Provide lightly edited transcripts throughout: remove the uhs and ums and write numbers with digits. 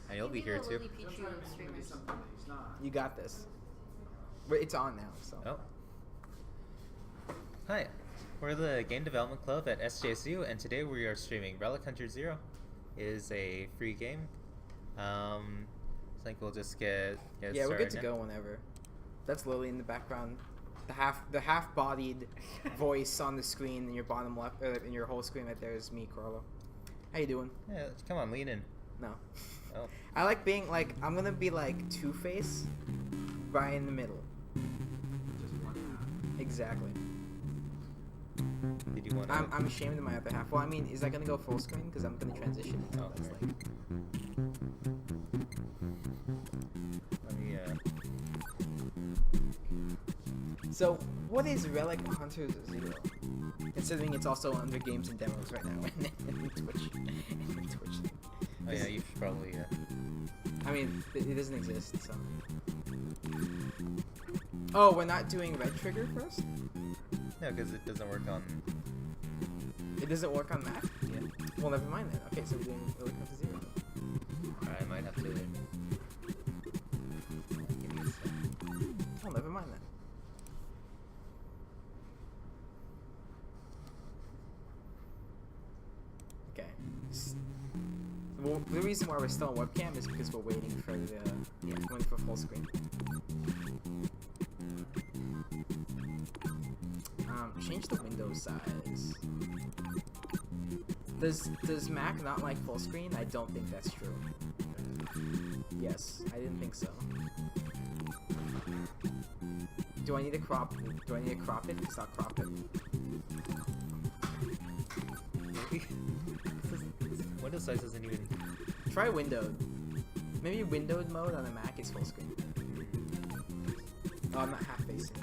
And you'll be here too. You got this. It's on now, so. Oh. Hi, we're the Game Development Club at SJSU, and today we are streaming Relic Hunter Zero. It is a free game. I think we'll just get yeah, we're good to now. go whenever. That's Lily in the background. The half-bodied voice on the screen in your bottom left, in your whole screen right there is me, Carlo. How you doing? Yeah, come on, lean in. No. Oh. I like being like, I'm gonna be like Two-Face, right in the middle. Just one half. Exactly. Did you want to? I'm ashamed of my other half. Well, I mean, is that gonna go full screen? Because I'm gonna transition into Oh, that's right. like. Let me, So, what is Relic Hunter Zero? Considering it's also under games and demos right now in Twitch. Oh yeah, you should probably. I mean, it doesn't exist, so. Oh, we're not doing Red Trigger first? No, because it doesn't work on. It doesn't work on Mac? Yeah. Well, never mind then. Okay, so we're doing Relic Hunter Zero. I might have to. Give me a sec. Oh, never mind then. Okay. Well, the reason why we're still on webcam is because we're waiting for the waiting for full screen. Change the window size. Does Mac not like full screen? I don't think that's true. Yes, I didn't think so. Do I need to crop? Do I need to crop it? It's not crop it. Window size isn't even. Try windowed. Maybe windowed mode on a Mac is full screen. Oh, I'm not half facing.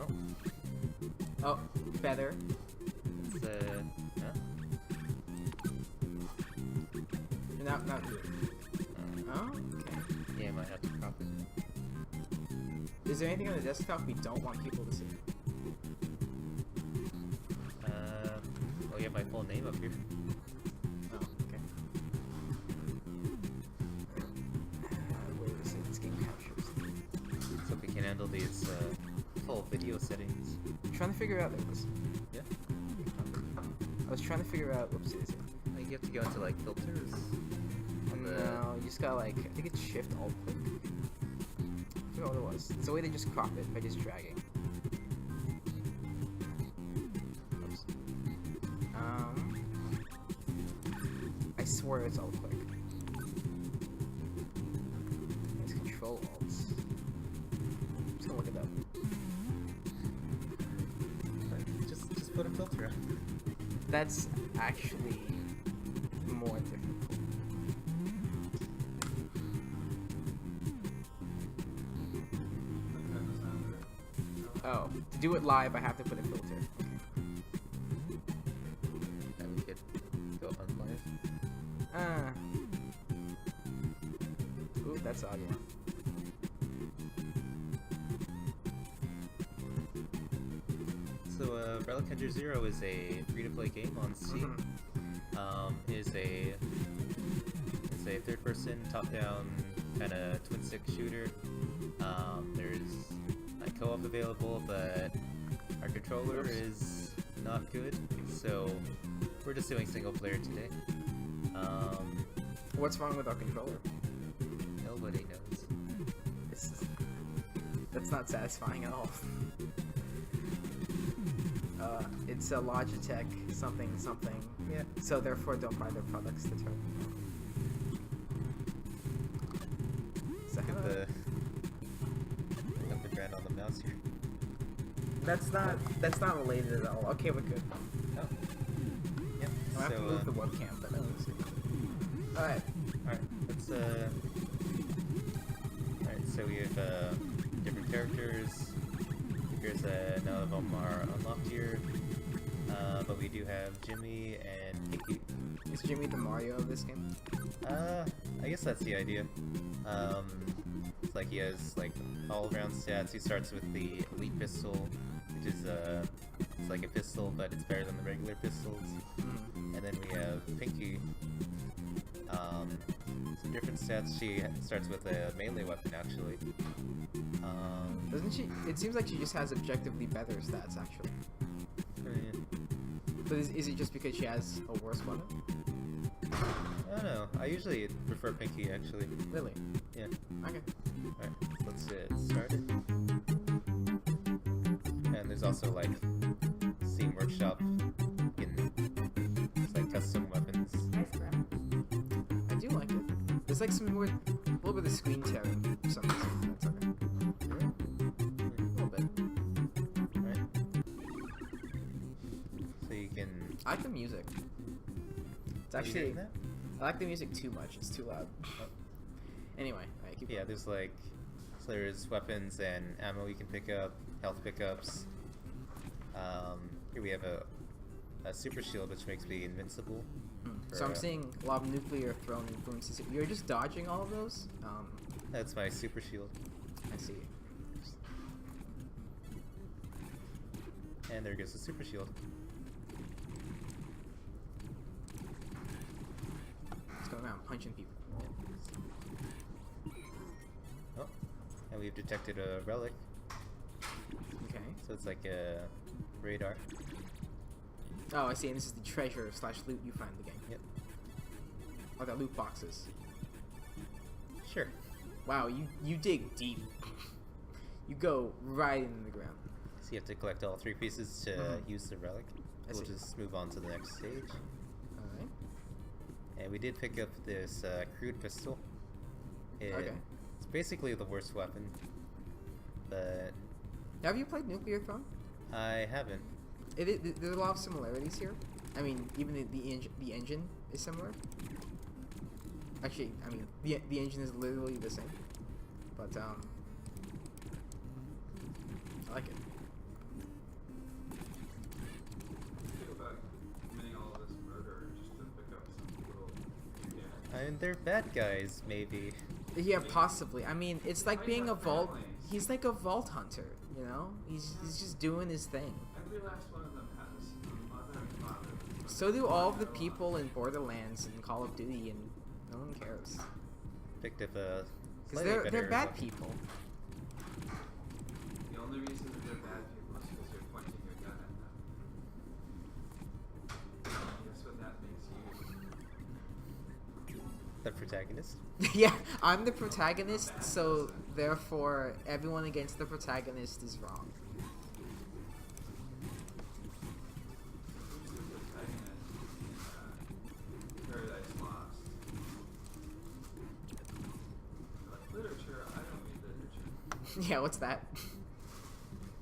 Oh. Oh, better. It's huh? Not good. Oh, okay. Yeah, I might have to crop it. Is there anything on the desktop we don't want people to see? Oh, you have my full name up here. Oh, okay. Where is it? This game captures. So if we can handle these full video settings. I'm trying to figure out this. Yeah. I was trying to figure out. Whoops, is it? Like you have to go into like filters. No, you just gotta like. I think it's Shift Alt click. I forgot what it was. It's a way to just crop it by just dragging. Oops. I swear it's Alt click. It's Control Alt. I'm just gonna look it up. Just put a filter on. That's actually more difficult. Oh, to do it live, I have to put a filter. And we could go unlive. Ooh, that's audio. So, Relic Hunter Zero is a free-to-play game on Steam. It's a third-person, top-down kind of twin-stick shooter. There's co-op available, but our controller is not good, so we're just doing single-player today. What's wrong with our controller? Nobody knows. That's not satisfying at all. It's a Logitech something. Yeah. So therefore, don't buy their products. That's right. So Look at the brand on the mouse here. that's not related at all. Okay, we're good. Oh. Yep. I have to move the webcam, but alright. Alright, let's Alright, so we have different characters. Here's none of them are unlocked here. But we do have Jimmy and Pinky. Is Jimmy the Mario of this game? I guess that's the idea. It's like he has like all around stats. He starts with the elite pistol, which is it's like a pistol, but it's better than the regular pistols. And then we have Pinky, different stats. She starts with a melee weapon, actually. Doesn't she? It seems like she just has objectively better stats, actually. Yeah. But is it just because she has a worse weapon? I don't know. I usually prefer Pinky, actually. Really? Yeah. Okay. Alright, let's get started. And there's also, like, Steam Workshop. It's like custom weapons. I do like it. There's like some weird, a little bit of screen tearing for some reason. That's okay. A little bit. Alright. So you can... I like the music. It's Are you actually, getting that? I like the music too much. It's too loud. Anyway, I keep Yeah, going. there's like... So there's weapons and ammo you can pick up, health pickups. Here we have a super shield which makes me invincible. So I'm for, seeing a lot of nuclear thrown influences. You're just dodging all of those? That's my super shield. I see. And there goes the super shield. Let's go around punching people. Oh, and we've detected a relic. Okay. So it's like a radar. Oh, I see. And this is the treasure / loot you find in the game. Yep. Oh, they're loot boxes. Sure. Wow, you dig deep. You go right into the ground. So you have to collect all 3 pieces to use the relic. I We'll see. just move on to the next stage. Alright. And we did pick up this crude pistol. Okay. It's basically the worst weapon, but Have you played Nuclear Throne? I haven't. There's a lot of similarities here. I mean, even the engine is similar. Actually, I mean, the engine is literally the same. But, I like it. Think about committing all of this murder just to pick up some little... Yeah. I mean, they're bad guys, maybe. Yeah, possibly. I mean, it's like Might being a have vault. families. He's like a vault hunter, you know? He's just doing his thing. Every last one of them has a mother and father. So do all of the people in Borderlands and Call of Duty, and no one cares. Picked up a Because slightly they're better bad weapon. people. The only reason that they're bad people is because you're pointing your gun at them. Guess what that makes you? The protagonist. Yeah, I'm the protagonist, so therefore everyone against the protagonist is wrong. Who's the protagonist in Paradise Lost? Like literature, I don't read literature. Yeah, what's that?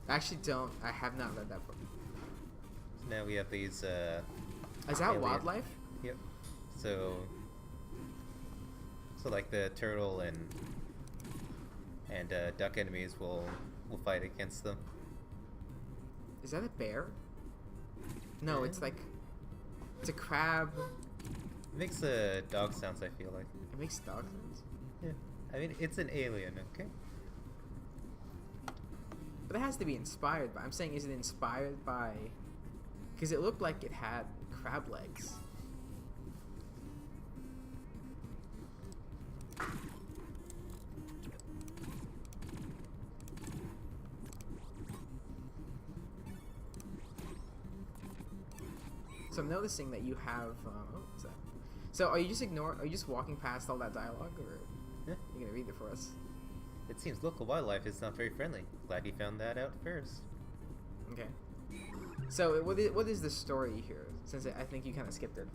I actually don't. I have not read that book. Now we have these. Is that alien- wildlife? Yep. So like the turtle and duck enemies will fight against them. Is that a bear? No, Yeah. it's like it's a crab. It makes dog sounds, I feel like. It makes dog sounds. Yeah. I mean, it's an alien, okay? But it has to be inspired by. I'm saying, is it inspired by? Because it looked like it had crab legs. So I'm noticing that you have. Oh, what's that? So are you just walking past all that dialogue, or Yeah. are you gonna read it for us? It seems local wildlife is not very friendly. Glad you found that out first. Okay. So what is the story here? Since I think you kind of skipped it.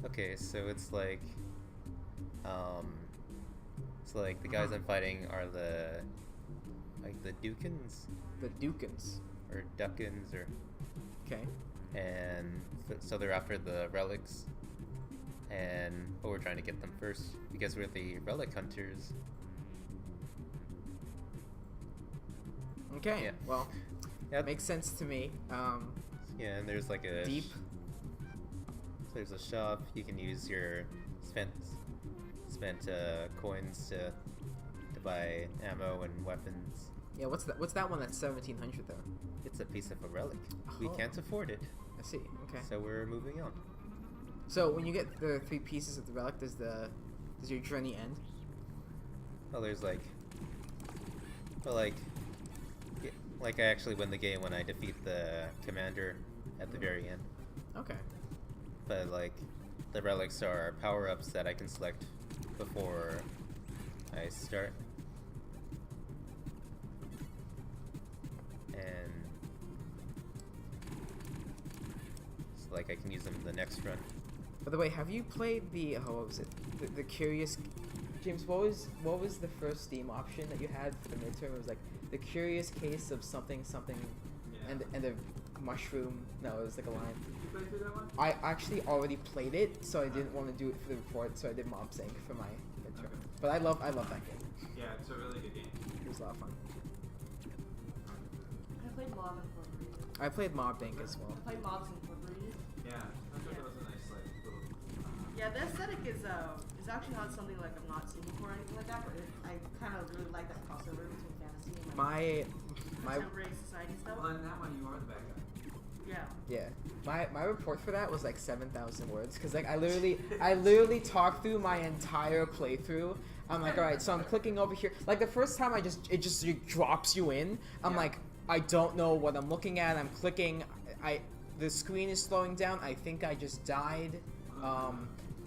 Okay, so it's like the guys I'm fighting are the Dukins The Dukins. or Duckins or Okay. and so they're after the relics, but we're trying to get them first because we're the relic hunters. Okay. Yeah. Well, Yeah, makes sense to me. yeah, and there's like a Deep. So there's a shop. You can use your spent coins to buy ammo and weapons. Yeah. What's that one that's 1700 though? It's a piece of a relic. We Oh. can't afford it, I see. Okay. so we're moving on. So when you get the 3 pieces of the relic, does Does your journey end? Well, there's like, well, yeah, like I actually win the game when I defeat the commander at the very end. Okay. But like, the relics are power-ups that I can select before I start. And so like I can use them in the next run. By the way, have you played the what was it? The Curious James, what was the first Steam option that you had for the midterm? It was like the Curious Case of something something Yeah. and a mushroom. No, it was like a line. Did you play through that one? I actually already played it, so I didn't want to do it for the report, so I did mob sync for my midterm. Okay. But I love that game. Yeah, it's a really good game. It was a lot of fun. I played Mob Incorporated. I played Mob Bank as well. I played Mobs Incorporated. Yeah, I thought that was a nice like little. Yeah, the aesthetic is actually not something like I've not seen before or anything like that, but I kind of really like that crossover between fantasy and like My contemporary society stuff. Well, in that one you are the bad guy. Yeah. yeah, my report for that was like 7,000 words because like I literally talked through my entire playthrough. I'm like, all right, so I'm clicking over here. Like the first time it just drops you in. I'm Yeah. like, I don't know what I'm looking at. I'm clicking. The screen is slowing down. I think I just died.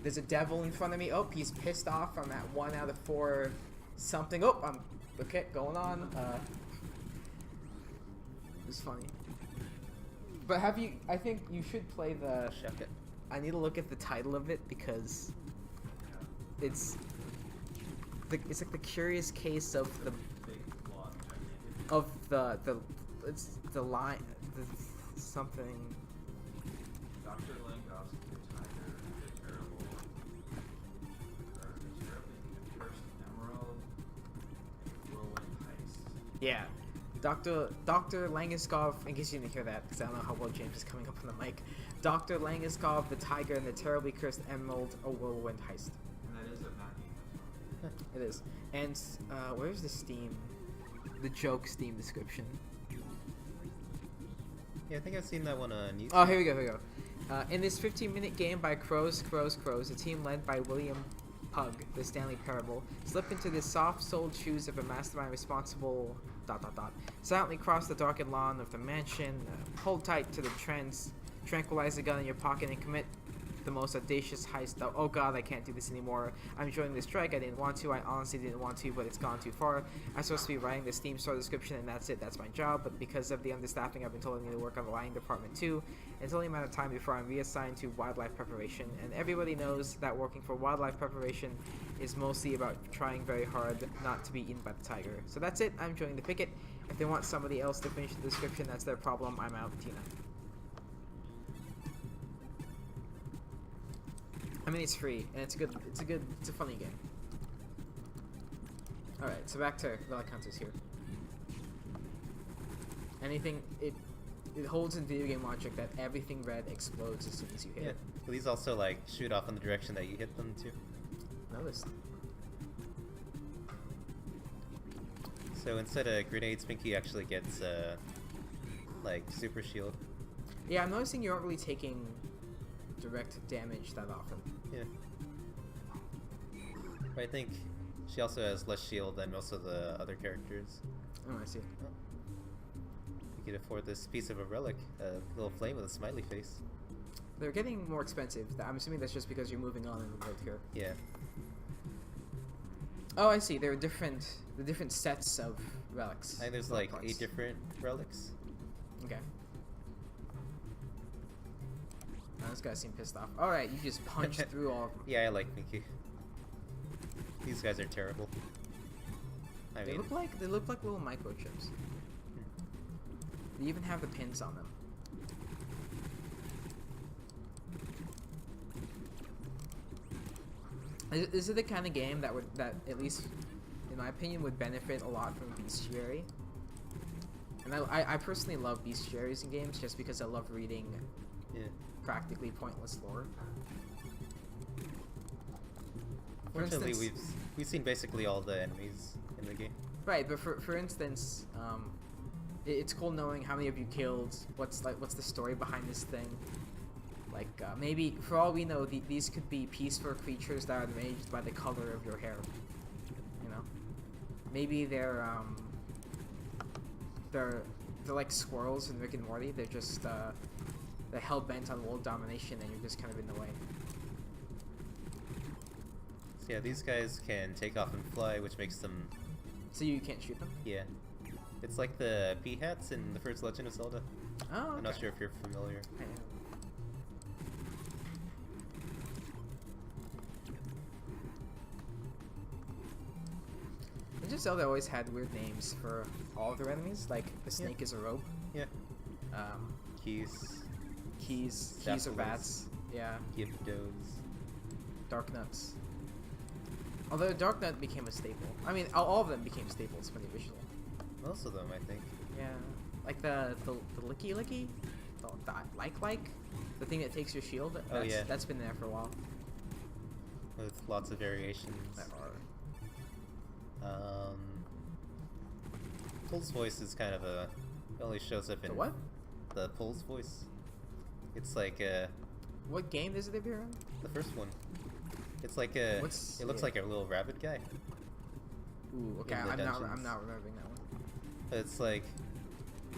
There's a devil in front of me. Oh, he's pissed off. I'm at 1 out of 4 something. Oh, I'm okay. Going on. It was funny. But have you? I think you should play the. Check it. I need to look at the title of it because it's like the curious case of the Big blog, gigantic. of the it's the line the something. Dr. Langeskov, the tiger, the terrible, or the terribly cursed emerald, Whirlwind Heist. Yeah, Dr. Langeskov. In case you didn't hear that, because I don't know how well James is coming up on the mic. Dr. Langeskov, the tiger, and the terribly cursed emerald, a whirlwind heist. And that is a Mac game as well. It is. And where's the Steam? The joke Steam description. Yeah, I think I've seen that one on YouTube. Oh, here we go. In this 15-minute game by Crows, a team led by William Pug, the Stanley Parable, slip into the soft-soled shoes of a mastermind responsible... ... silently cross the darkened lawn of the mansion, hold tight to the trends, tranquilize the gun in your pocket, and commit the most audacious heist. Oh god, I can't do this anymore. I'm joining the strike. I didn't want to. I honestly didn't want to, but it's gone too far. I'm supposed to be writing the Steam store description, and that's it. That's my job. But because of the understaffing, I've been told I need to work on the lighting department too. It's only a matter of time before I'm reassigned to wildlife preparation, and everybody knows that working for wildlife preparation is mostly about trying very hard not to be eaten by the tiger. So that's it. I'm joining the picket. If they want somebody else to finish the description, that's their problem. I'm out. Tina. I mean, it's free, and it's a funny game. Alright, so back to Relic Hunters here. Anything, it holds in video game logic that everything red explodes as soon as you hit Yeah. it. Well, these also like shoot off in the direction that you hit them too. Noticed. So instead of grenades, Pinky actually gets like super shield. Yeah, I'm noticing you aren't really taking direct damage that often. Yeah. But I think she also has less shield than most of the other characters. Oh, I see. You could afford this piece of a relic, a little flame with a smiley face. They're getting more expensive. I'm assuming that's just because you're moving on in the world here. Yeah. Oh, I see. There are the different sets of relics. I think there's Relic like parts. 8 different relics. Okay. Oh, this guy seemed pissed off. Alright, you just punched through all of them. Yeah, I like Pinky. These guys are terrible. I They mean, look like little microchips. They even have the pins on them. Is it the kind of game that at least in my opinion would benefit a lot from bestiary? And I personally love bestiaries in games just because I love reading yeah. practically pointless lore. For Fortunately, instance- we've seen basically all the enemies in the game. Right, but for instance, it's cool knowing how many of you killed. What's the story behind this thing? Like maybe, for all we know, these could be peaceful creatures that are made by the color of your hair. You know, maybe they're like squirrels in Rick and Morty. They're just they're hell bent on world domination, and you're just kind of in the way. So yeah, these guys can take off and fly, which makes them, So you can't shoot them. yeah. It's like the P-hats in the first Legend of Zelda. Oh, okay. I'm not sure if you're familiar. I am. Legend of Zelda always had weird names for all of their enemies. Like the snake is a rope. Yeah. Um, Keys, keys are Sapphires. bats. Yeah. Gyptos. Dark nuts. Although Dark Nut became a staple. I mean, all of them became staples from the original. Most of them, I think. Yeah. Like the licky licky, the like, the thing that takes your shield. Oh, yeah. That's been there for a while. With lots of variations. There are. Pulse voice is kind of a, it only shows up in The what? the Pulse voice. It's like What game does it appear in? the first one. It's like a, What's it looks it? like a little rabbit guy. Ooh, okay. In the I'm not dungeons. remembering that one. But it's like,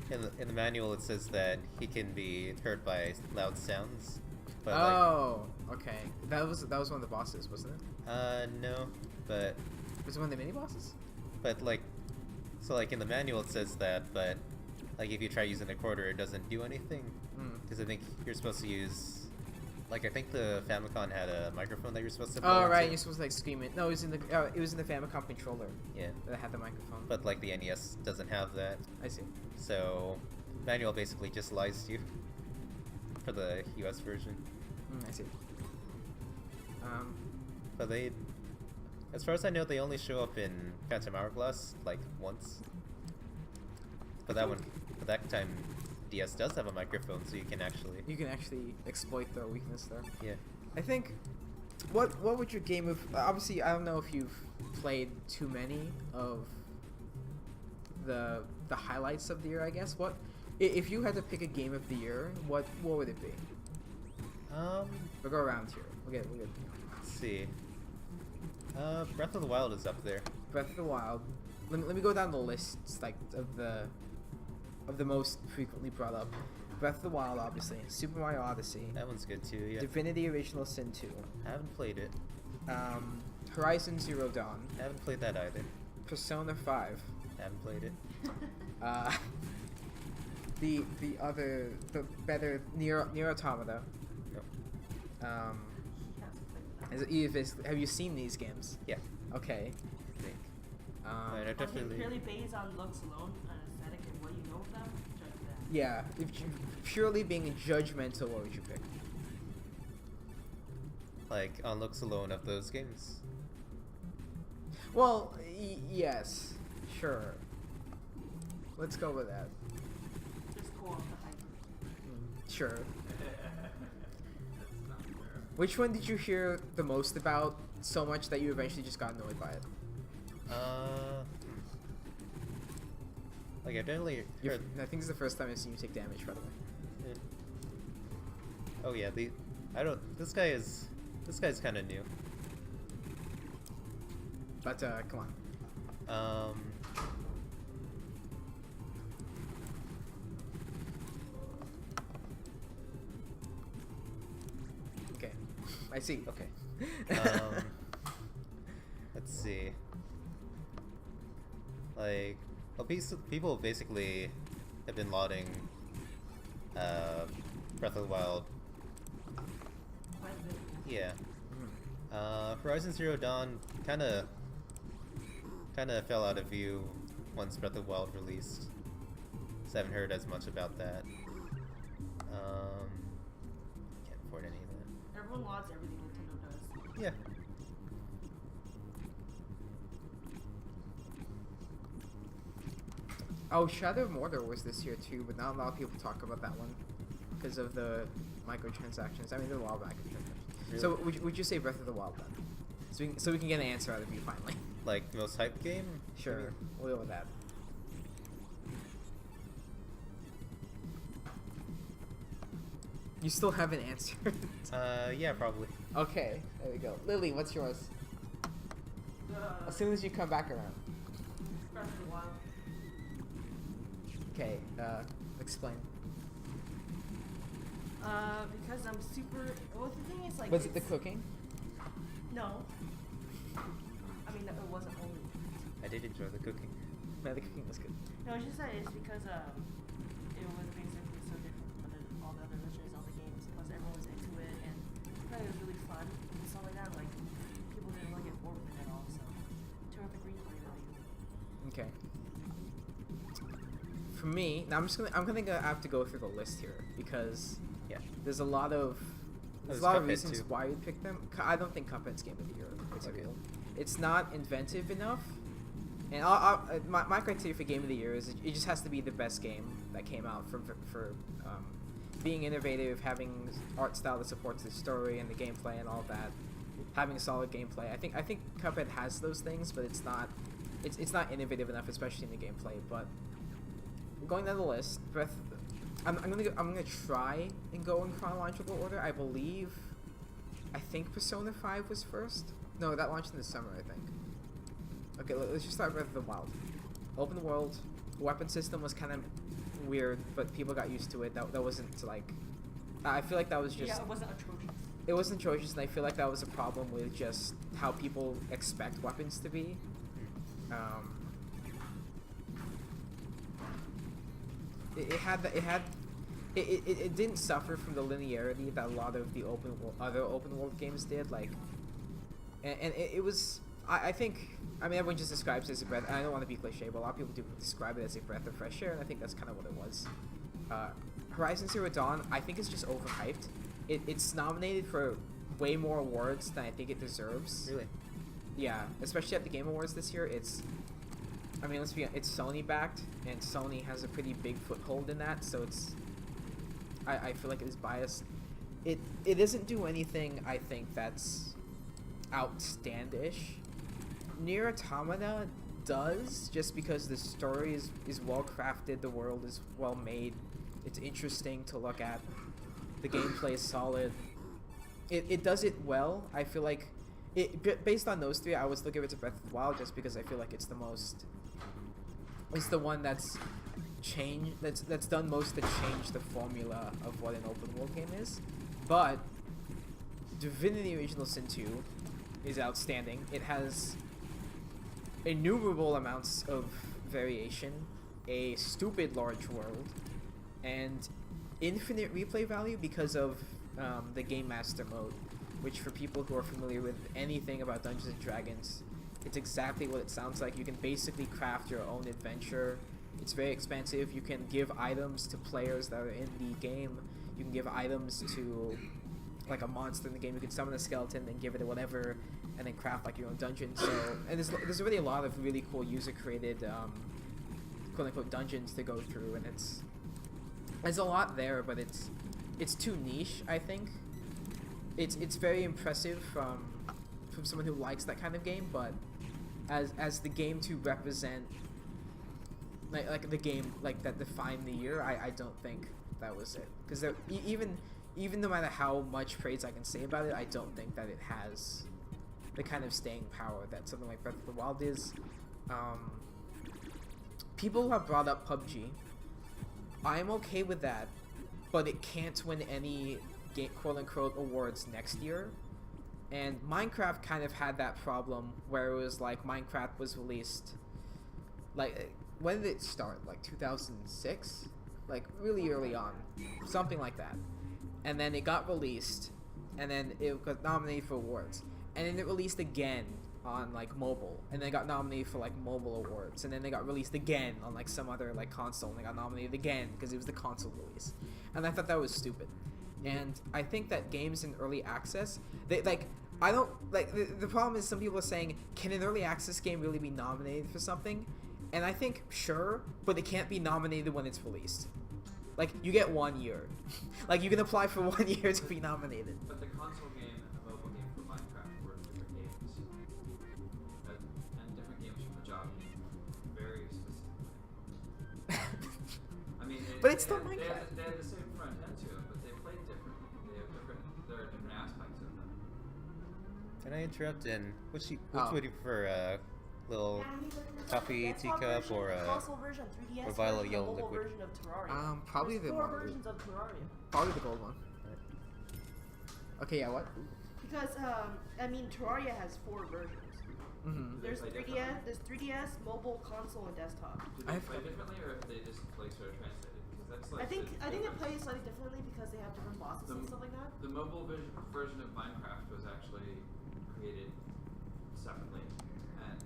in the manual it says that he can be heard by loud sounds. But Oh, okay. That was one of the bosses, wasn't it? no, but Was it one of the mini bosses? like, so like in the manual it says that, but like if you try using a quarter it doesn't do anything. Hmm. Because I think you're supposed to use, like I think the Famicom had a microphone that you're supposed to blow Oh right, into. you're supposed to like scream it. No, it was in the Famicom controller Yeah, that had the microphone. but like the NES doesn't have that. I see. So manual basically just lies to you for the US version. I see. But they, as far as I know, they only show up in Phantom Hourglass like once. But that time DS does have a microphone, so you can actually. You can actually exploit the weakness there. Yeah. I think. What would your game of? Obviously, I don't know if you've played too many of the highlights of the year. I guess if you had to pick a game of the year, what would it be? We'll go around here. We'll get. Let's see. Breath of the Wild is up there. Breath of the Wild. Let me go down the lists like of the most frequently brought up. Breath of the Wild, obviously. Super Mario Odyssey. That one's good too. Yeah. Divinity Original Sin 2. Haven't played it. Horizon Zero Dawn. Haven't played that either. Persona 5. Haven't played it. The better Nier Automata. No. Have you seen these games? Yeah. Okay. I think. Um, I definitely. Purely based on looks alone, on aesthetic and what you know of them, judge that. yeah. If you, purely being judgmental, what would you pick? Like on looks alone of those games. Well, yes, sure. Let's go with that. Just go off the hype. Sure. That's not fair. Which one did you hear the most about so much that you eventually just got annoyed by it? Like I definitely heard. I think it's the first time I've seen you take damage, by the way. Oh yeah, this guy's kind of new. But come on. Okay, I see. Okay. Let's see. Like, well, people basically have been lauding Breath of the Wild. Quite a bit. Yeah. Horizon Zero Dawn kind of fell out of view once Breath of the Wild released. So I haven't heard as much about that. Can't afford any of that. Everyone lauds everything Nintendo does. Yeah. Oh, Shadow of Mordor was this year too, but not a lot of people talk about that one because of the microtransactions. I mean, there's a lot of microtransactions. Really? So would you say Breath of the Wild then? So we can get an answer out of you finally. Like most hyped game? Sure, Maybe? we'll go with that. You still haven't answered. Yeah, probably. Okay, there we go. Lily, what's yours? As soon as you come back around. Breath of the Wild. Okay, explain. Because I'm super. Well, the thing is, like. Was it the it's- cooking? No. I mean, it wasn't only. I did enjoy the cooking. No, the cooking was good. No, it's just that it's because it was basically so different from all the other Legends Zelda games. Plus, everyone was into it, and I thought it was really fun and stuff like that. Like, people didn't really get bored with it at all. So, terrific replay value. Okay. For me, now I'm gonna have to go through the list here because Yeah. there's a lot of There's of Cuphead reasons too. why you'd pick them. I don't think Cuphead's Game of the Year. It's not inventive enough, and my criteria for Game of the Year is it just has to be the best game that came out for being innovative, having art style that supports the story and the gameplay and all that, having solid gameplay. I think Cuphead has those things, but it's not innovative enough, especially in the gameplay. But going down the list, I'm gonna try and go in chronological order. I think Persona 5 was first. No, that launched in the summer, I think. Okay, let's just start with Breath of the Wild. Open world, weapon system was kind of weird, but people got used to it. That wasn't like, I feel like that was just. Yeah, it wasn't atrocious. It wasn't atrocious, and I feel like that was a problem with just how people expect weapons to be. It didn't suffer from the linearity that a lot of the other open world games did. Like, and it was. I think. I mean, everyone just describes it as a breath. I don't want to be cliche, but a lot of people do describe it as a breath of fresh air, and I think that's kind of what it was. Horizon Zero Dawn, I think, is just overhyped. It's nominated for way more awards than I think it deserves. Really? Yeah, especially at the Game Awards this year. I mean, let's be honest, it's Sony backed, and Sony has a pretty big foothold in that, so I feel like it is biased. It doesn't do anything, I think, that's outstandish. Nier Automata does, just because the story is well crafted, the world is well made, it's interesting to look at, the gameplay is solid. It does it well. I feel like based on those three, I would still give it to Breath of the Wild, just because I feel like it's the one that's done most to change the formula of what an open world game is. But Divinity Original Sin 2 is outstanding. It has innumerable amounts of variation, a stupid large world, and infinite replay value because of the Game Master mode, which for people who are familiar with anything about Dungeons and Dragons, it's exactly what it sounds like. You can basically craft your own adventure. It's very expansive. You can give items to players that are in the game. You can give items to like a monster in the game. You can summon a skeleton and give it whatever, and then craft like your own dungeon. So, and there's already a lot of really cool user-created quote-unquote dungeons to go through, and there's a lot there, but it's too niche, I think. It's very impressive from someone who likes that kind of game, but as the game to represent like the game like that defined the year, I don't think that was it. Because even no matter how much praise I can say about it, I don't think that it has the kind of staying power that something like Breath of the Wild is. People have brought up PUBG. I'm okay with that, but it can't win any quote-unquote awards next year. And Minecraft kind of had that problem where it was like Minecraft was released, like, when did it start? Like 2006? Like really early on, something like that. And then it got released, and then it got nominated for awards, and then it released again on like mobile, and then it got nominated for like mobile awards, and then they got released again on like some other like console, and they got nominated again because it was the console release. And I thought that was stupid. And I think that games in early access, they like, I don't like the problem is some people are saying, can an early access game really be nominated for something? And I think sure, but it can't be nominated when it's released. Like, you get 1 year. Like, you can apply for 1 year to be nominated. But the console game and the mobile game for Minecraft were different games. And different games from the job very specifically. I mean, But it's still Minecraft. They had the same front end to it, but they played differently. Can I interrupt? And which Oh. would you prefer? Little coffee teacup or console version, 3DS or violet version, yellow mobile liquid? version of Terraria. Probably There's the four one. versions of Terraria. Probably the gold one. Okay, yeah, what? Because I mean, Terraria has 4 versions. Mm-hmm. There's play 3DS, there's 3DS, mobile, console, and desktop. Do I they have- play differently, or if they just like sort of translated? Because that's like I think the they difference. play slightly differently because they have different bosses and The- stuff like that. The mobile version of Minecraft was actually created separately, and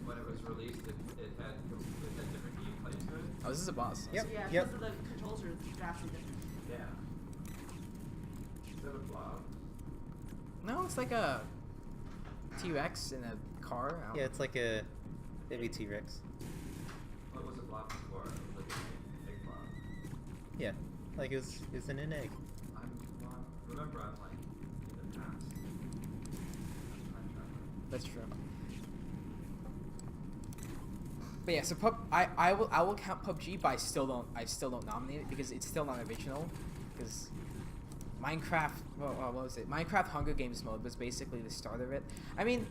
when it was released, it had different gameplay to it. Oh, this is a boss. Yep. So yeah, Yep. because of the controls are vastly different. Yeah. Is that a blob? No, it's like a T-Rex in a car. I don't Yeah, know. it's like a maybe T-Rex. What was a blob before? Like an egg blob. Yeah, like it's in an egg. Remember, I'm like in the past. Time traveler. That's true. But yeah, so I will count PUBG, but I still don't nominate it because it's still not original. Because Minecraft, what was it? Minecraft Hunger Games mode was basically the start of it. I mean,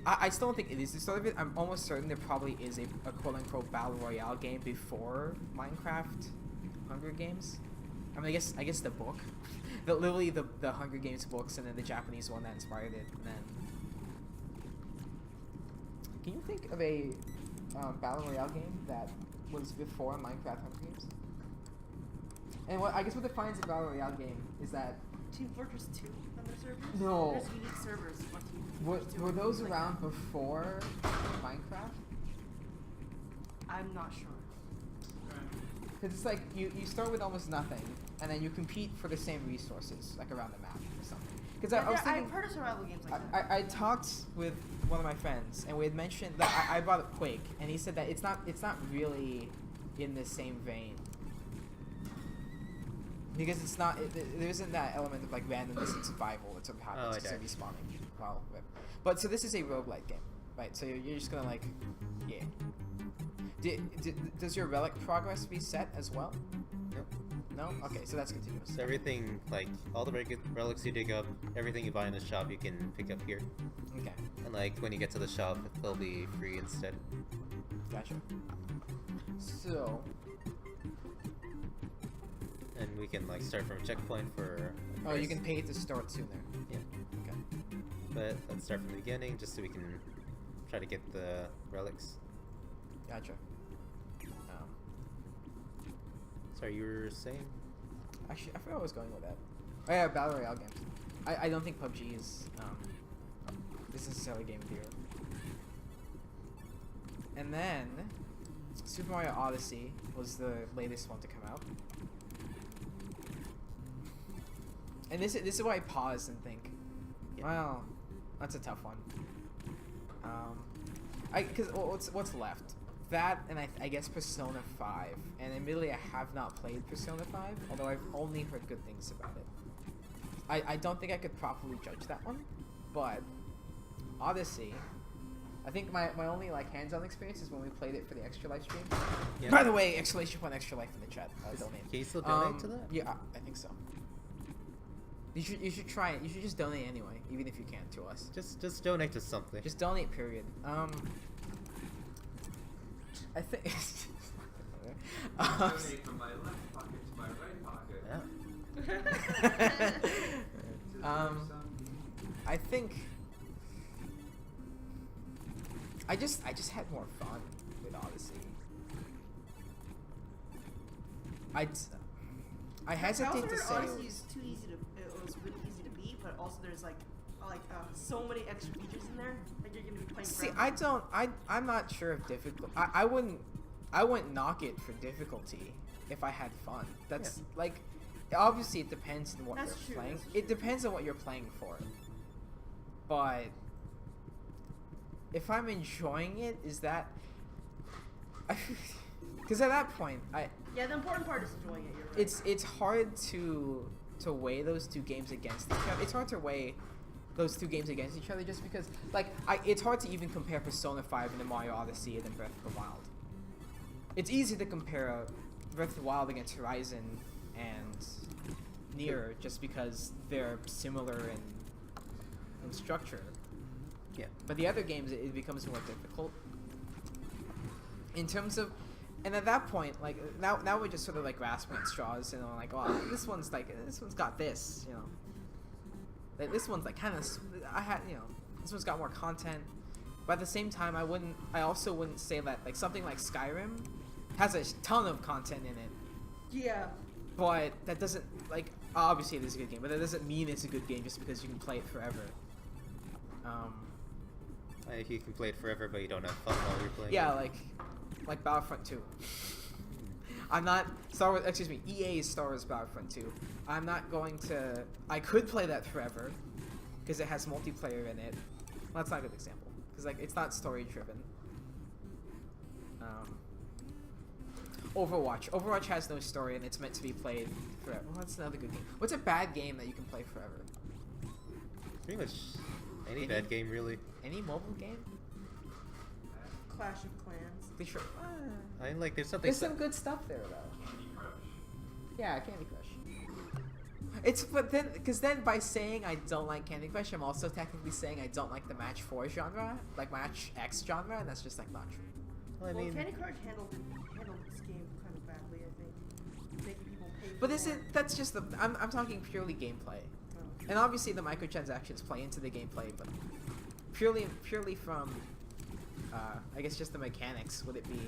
I still don't think it is the start of it. I'm almost certain there probably is a quote-unquote battle royale game before Minecraft Hunger Games. I mean, I guess the book, literally the Hunger Games books, and then the Japanese one that inspired it. And then, can you think of a battle royale game that was before Minecraft Hunger Games? And what defines a battle royale game is that Team Fortress 2 on their servers? No. There's unique servers on Team Fortress 2. were those Like around that. before Minecraft? I'm not sure. Because it's like you start with almost nothing, and then you compete for the same resources, like around the map or something. Because I was thinking, I've heard of survival games like that. I talked with one of my friends, and we had mentioned that I brought up Quake, and he said that it's not really in the same vein. Because it's not, there isn't that element of like randomness and survival that sort of happens because okay. they're respawning. Well, but so this is a roguelike game, right? So you're just gonna like, yeah. Does your relic progress reset as well? Nope. No? Okay, so that's continuous. So everything, like all the relics you dig up, everything you buy in the shop, you can pick up here. Okay, And like when you get to the shop, they'll be free instead. gotcha. So, And we can like start from a checkpoint for. oh, you price. can pay to start sooner. Yeah. Okay. But let's start from the beginning, just so we can try to get the relics. Gotcha. Sorry, you were saying? Actually, I forgot where I was going with that. Oh yeah, battle royale games. I don't think PUBG is necessarily game of the year. And then Super Mario Odyssey was the latest one to come out. And this is why I pause and think, well, that's a tough one. Because what's left? That and I guess Persona 5. And admittedly, I have not played Persona 5, although I've only heard good things about it. I don't think I could properly judge that one, but Odyssey, I think my only like hands-on experience is when we played it for the Extra Life stream. Yeah. By the way, exclamation point Extra Life in the chat. Donate. Can you still donate to that? Yeah, I think so. You should try it. You should just donate anyway, even if you can't to us. Just donate to something. Just donate, period. I think. Donate from my left pocket to my right pocket. Yeah. I think I just had more fun with Odyssey. I hesitate to say it Odyssey was- is too easy to. It was really easy to beat, but also there's like so many extra features in there. Like you're gonna be playing. See, forever. I'm not sure if difficult. I wouldn't knock it for difficulty if I had fun. That's like, obviously it depends on what That's you're true, playing. that's It true. depends on what you're playing for. But if I'm enjoying it, is that? Because at that point, Yeah, the important part is enjoying it. You're right. it's hard to weigh those two games against each other. It's hard to weigh those two games against each other just because, like, it's hard to even compare Persona 5 and the Mario Odyssey and then Breath of the Wild. It's easy to compare Breath of the Wild against Horizon and Nier just because they're similar in structure. Yeah. But the other games, it becomes more difficult. In terms of, and at that point, like now we're just sort of like grasping at straws, you know, like, oh, this one's got this, you know. Like, this one's like kind of, this one's got more content. But at the same time, I also wouldn't say that like something like Skyrim has a ton of content in it. Yeah. But that doesn't, like, obviously it is a good game, but that doesn't mean it's a good game just because you can play it forever. Like, you can play it forever, but you don't have fun while you're playing. Yeah, it. like Battlefront 2. EA's Star Wars Battlefront 2. I'm not going to, I could play that forever because it has multiplayer in it. Well, that's not a good example because like it's not story driven. Overwatch has no story and it's meant to be played forever. Well, that's another good game. What's a bad game that you can play forever? Pretty much any bad game, really. Any mobile game? Clash of Clans. They sure. I mean, like, there's something. There's some good stuff there, though. Candy Crush. Yeah, Candy Crush. But then, because then by saying I don't like Candy Crush, I'm also technically saying I don't like the Match 4 genre, like Match X genre, and that's just like not true. Well, I Well, mean, Candy Crush handled this game kind of badly, I think. Making people pay But for more. that's just the. I'm talking purely gameplay, Oh. and obviously the microtransactions play into the gameplay, but purely from, I guess just the mechanics. Would it be?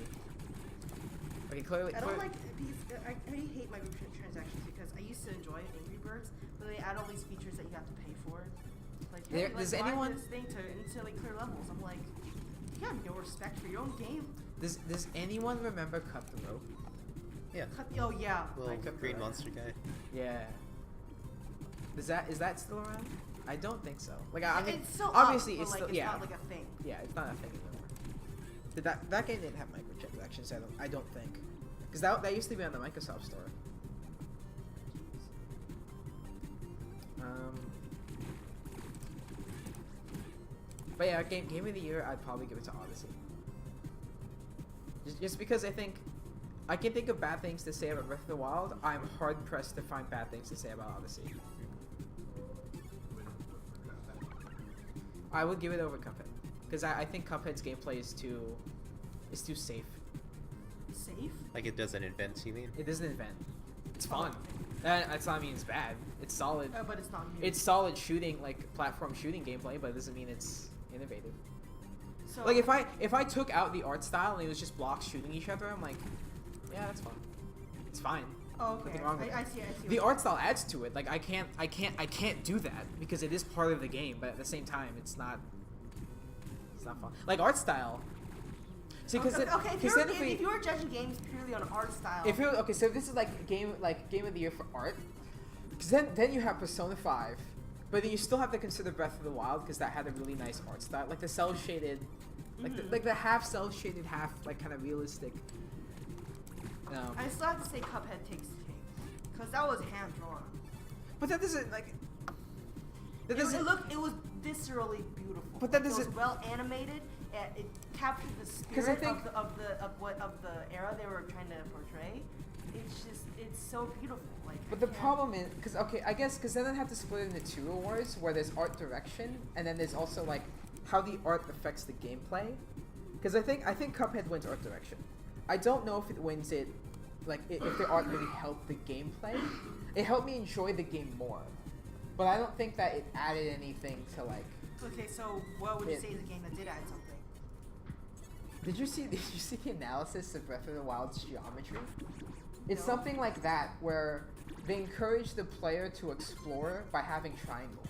Okay, clearly. I don't like these. I hate microtransactions because I used to enjoy Angry Birds, but they add all these features that you have to pay for. Like, hey, Does buy anyone- this thing to instantly clear levels? I'm like, you have no respect for your own game. Does anyone remember Cut the Rope? yeah. Oh yeah. Little Like a green bird. monster guy. Yeah. Is that still around? I don't think so. Like I mean, it's still obviously up, but, it's like, still it's yeah. not like a thing. Yeah, it's not a thing anymore. That game didn't have microtransactions. I don't think, because that used to be on the Microsoft Store. But yeah, game of the year, I'd probably give it to Odyssey. Just because I can think of bad things to say about Breath of the Wild. I'm hard pressed to find bad things to say about Odyssey. I would give it over Cuphead, because I think Cuphead's gameplay is too safe. Safe? Like, it doesn't invent, you mean? It doesn't invent. It's fun. That's not mean it's bad. It's solid. But it's not new. It's solid shooting, like platform shooting gameplay, but it doesn't mean it's innovative. so, Like if I took out the art style and it was just blocks shooting each other, I'm like, yeah, that's fine. It's fine. Oh, okay. Nothing wrong with I it. see. The art style adds to it. Like I can't do that because it is part of the game, but at the same time, it's not fun. Like art style. See, because if you're judging games purely on art style, okay, so this is like game of the year for art. Because then you have Persona 5, but then you still have to consider Breath of the Wild because that had a really nice art style, like the cell shaded, like the half cell shaded, half like kind of realistic. I still have to say Cuphead takes the cake because that was hand drawn. But that doesn't like. That It doesn't. was viscerally beautiful. But that It was doesn't- well animated. It captured the 'Cause I spirit think- of the era they were trying to portray. It's so beautiful. Like, But the problem is, because then I have to split it into two awards where there's art direction and then there's also like how the art affects the gameplay. Because I think Cuphead wins art direction. I don't know if it wins it, like if the art really helped the gameplay. It helped me enjoy the game more, but I don't think that it added anything to like. Okay, so what would you say is a game that did add something? Did you see the analysis of Breath of the Wild's geometry? It's No. something like that where they encourage the player to explore by having triangles.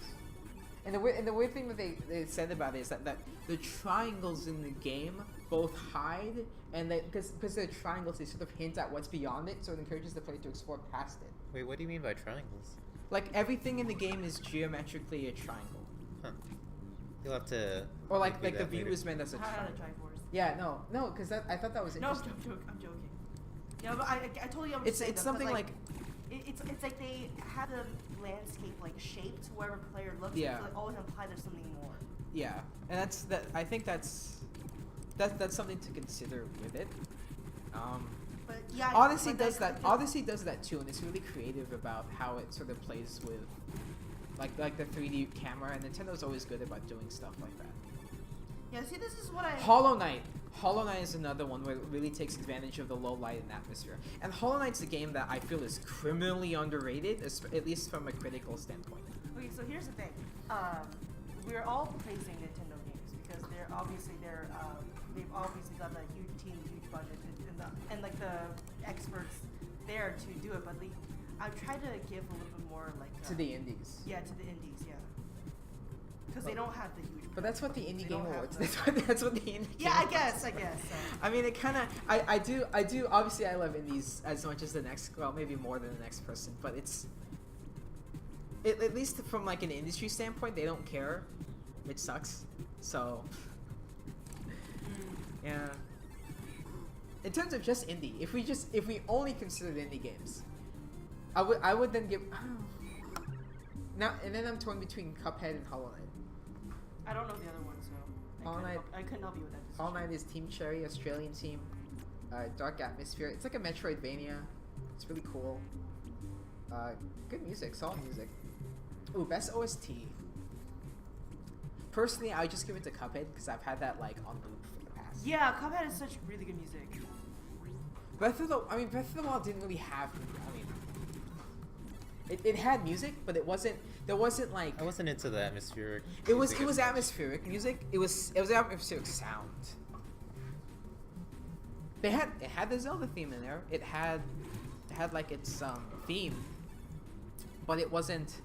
And the weird thing that they said about it is that the triangles in the game both hide and because they're triangles, they sort of hint at what's beyond it, so it encourages the player to explore past it. Wait, what do you mean by triangles? Like everything in the game is geometrically a triangle, Huh. You'll have to. or like make me the that view later. is meant as a How to triangle. Triforce? Yeah, no, because I thought that was No, interesting. I'm joking. Yeah, but I told you I would It's say it's that, something but, like it's like they have the landscape like shaped wherever the player looks. Yeah. To, like, always imply there's something more. yeah, and I think that's something to consider with it. But yeah, Odyssey but does that- that. Odyssey does that too, and it's really creative about how it sort of plays with, like the 3D camera. And Nintendo's always good about doing stuff like that. Yeah, see, this is what I. Hollow Knight. Hollow Knight is another one where it really takes advantage of the low light and atmosphere. And Hollow Knight's a game that I feel is criminally underrated, at least from a critical standpoint. Okay, so here's the thing. We're all praising Nintendo games because they've obviously got that huge team, huge budget, and like the experts there to do it. But I've tried to give a little bit more like To the indies. Yeah, to the indies, yeah. Because they don't have the huge. But that's what the Indie They Game don't have Awards. the- That's what the Indie Yeah, Game I Awards guess. are. So. I mean, it kind of. I do. Obviously, I love indies as much as the next. Well, maybe more than the next person. But it's. At least from like an industry standpoint, they don't care, which sucks. So. Yeah. In terms of just indie, if we only considered indie games, I would then give. Now and then I'm torn between Cuphead and Hollow Knight. I don't know the other one, so Hollow Knight. I couldn't help you with that. Hollow Knight is Team Cherry, Australian team. Dark atmosphere. It's like a Metroidvania. It's really cool. Good music, solid music. Ooh, best OST. Personally, I would just give it to Cuphead because I've had that like on loop for the past. Yeah, Cuphead is such really good music. Breath of the Wild didn't really have. I mean, it had music, but it wasn't. There wasn't like. I wasn't into the atmospheric. It was music as much. atmospheric music. It was atmospheric sound. It had the Zelda theme in there. It had like its theme, but it wasn't.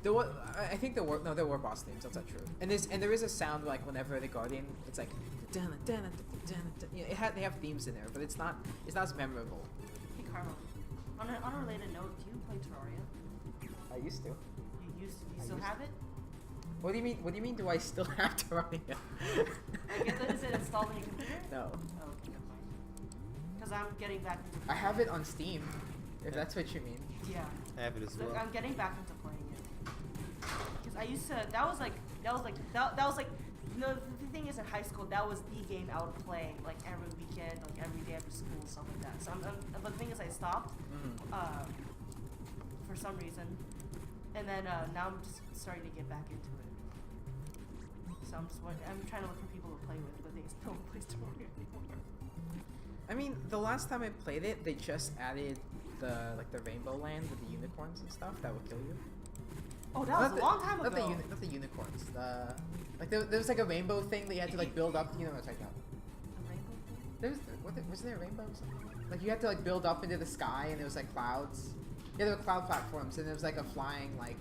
There was, I think there were boss themes. That's not true. And there is a sound like whenever the Guardian, it's like, you know, they have themes in there, but it's not as memorable. Hey Carlo, on an unrelated note, do you play Terraria? I used to. You I still used have it? What do you mean? What do you mean? Do I still have Terraria? I guess is it installed on your computer? No. Oh, okay, never mind. Because I'm getting back into. I have it on Steam, if that's what you mean. Yeah. I have it as well. I'm getting back into playing it. Because I used to. That was like. You know, the thing is, in high school, that was the game I would play like every weekend, like every day after school, stuff like that. So but the thing is, I stopped for some reason, and then now I'm just starting to get back into it. So I'm trying to look for people to play with, but they still don't play Terraria anymore. I mean, the last time I played it, they just added the Rainbow Land with the unicorns and stuff that would kill you. Oh, that was a long time ago. Not the unicorns. There was like a rainbow thing that you had to like build up. You know what I'm talking about? The rainbow thing? Wasn't there a rainbow or something? Like you had to like build up into the sky and there was like clouds. Yeah, there were cloud platforms and there was like a flying like.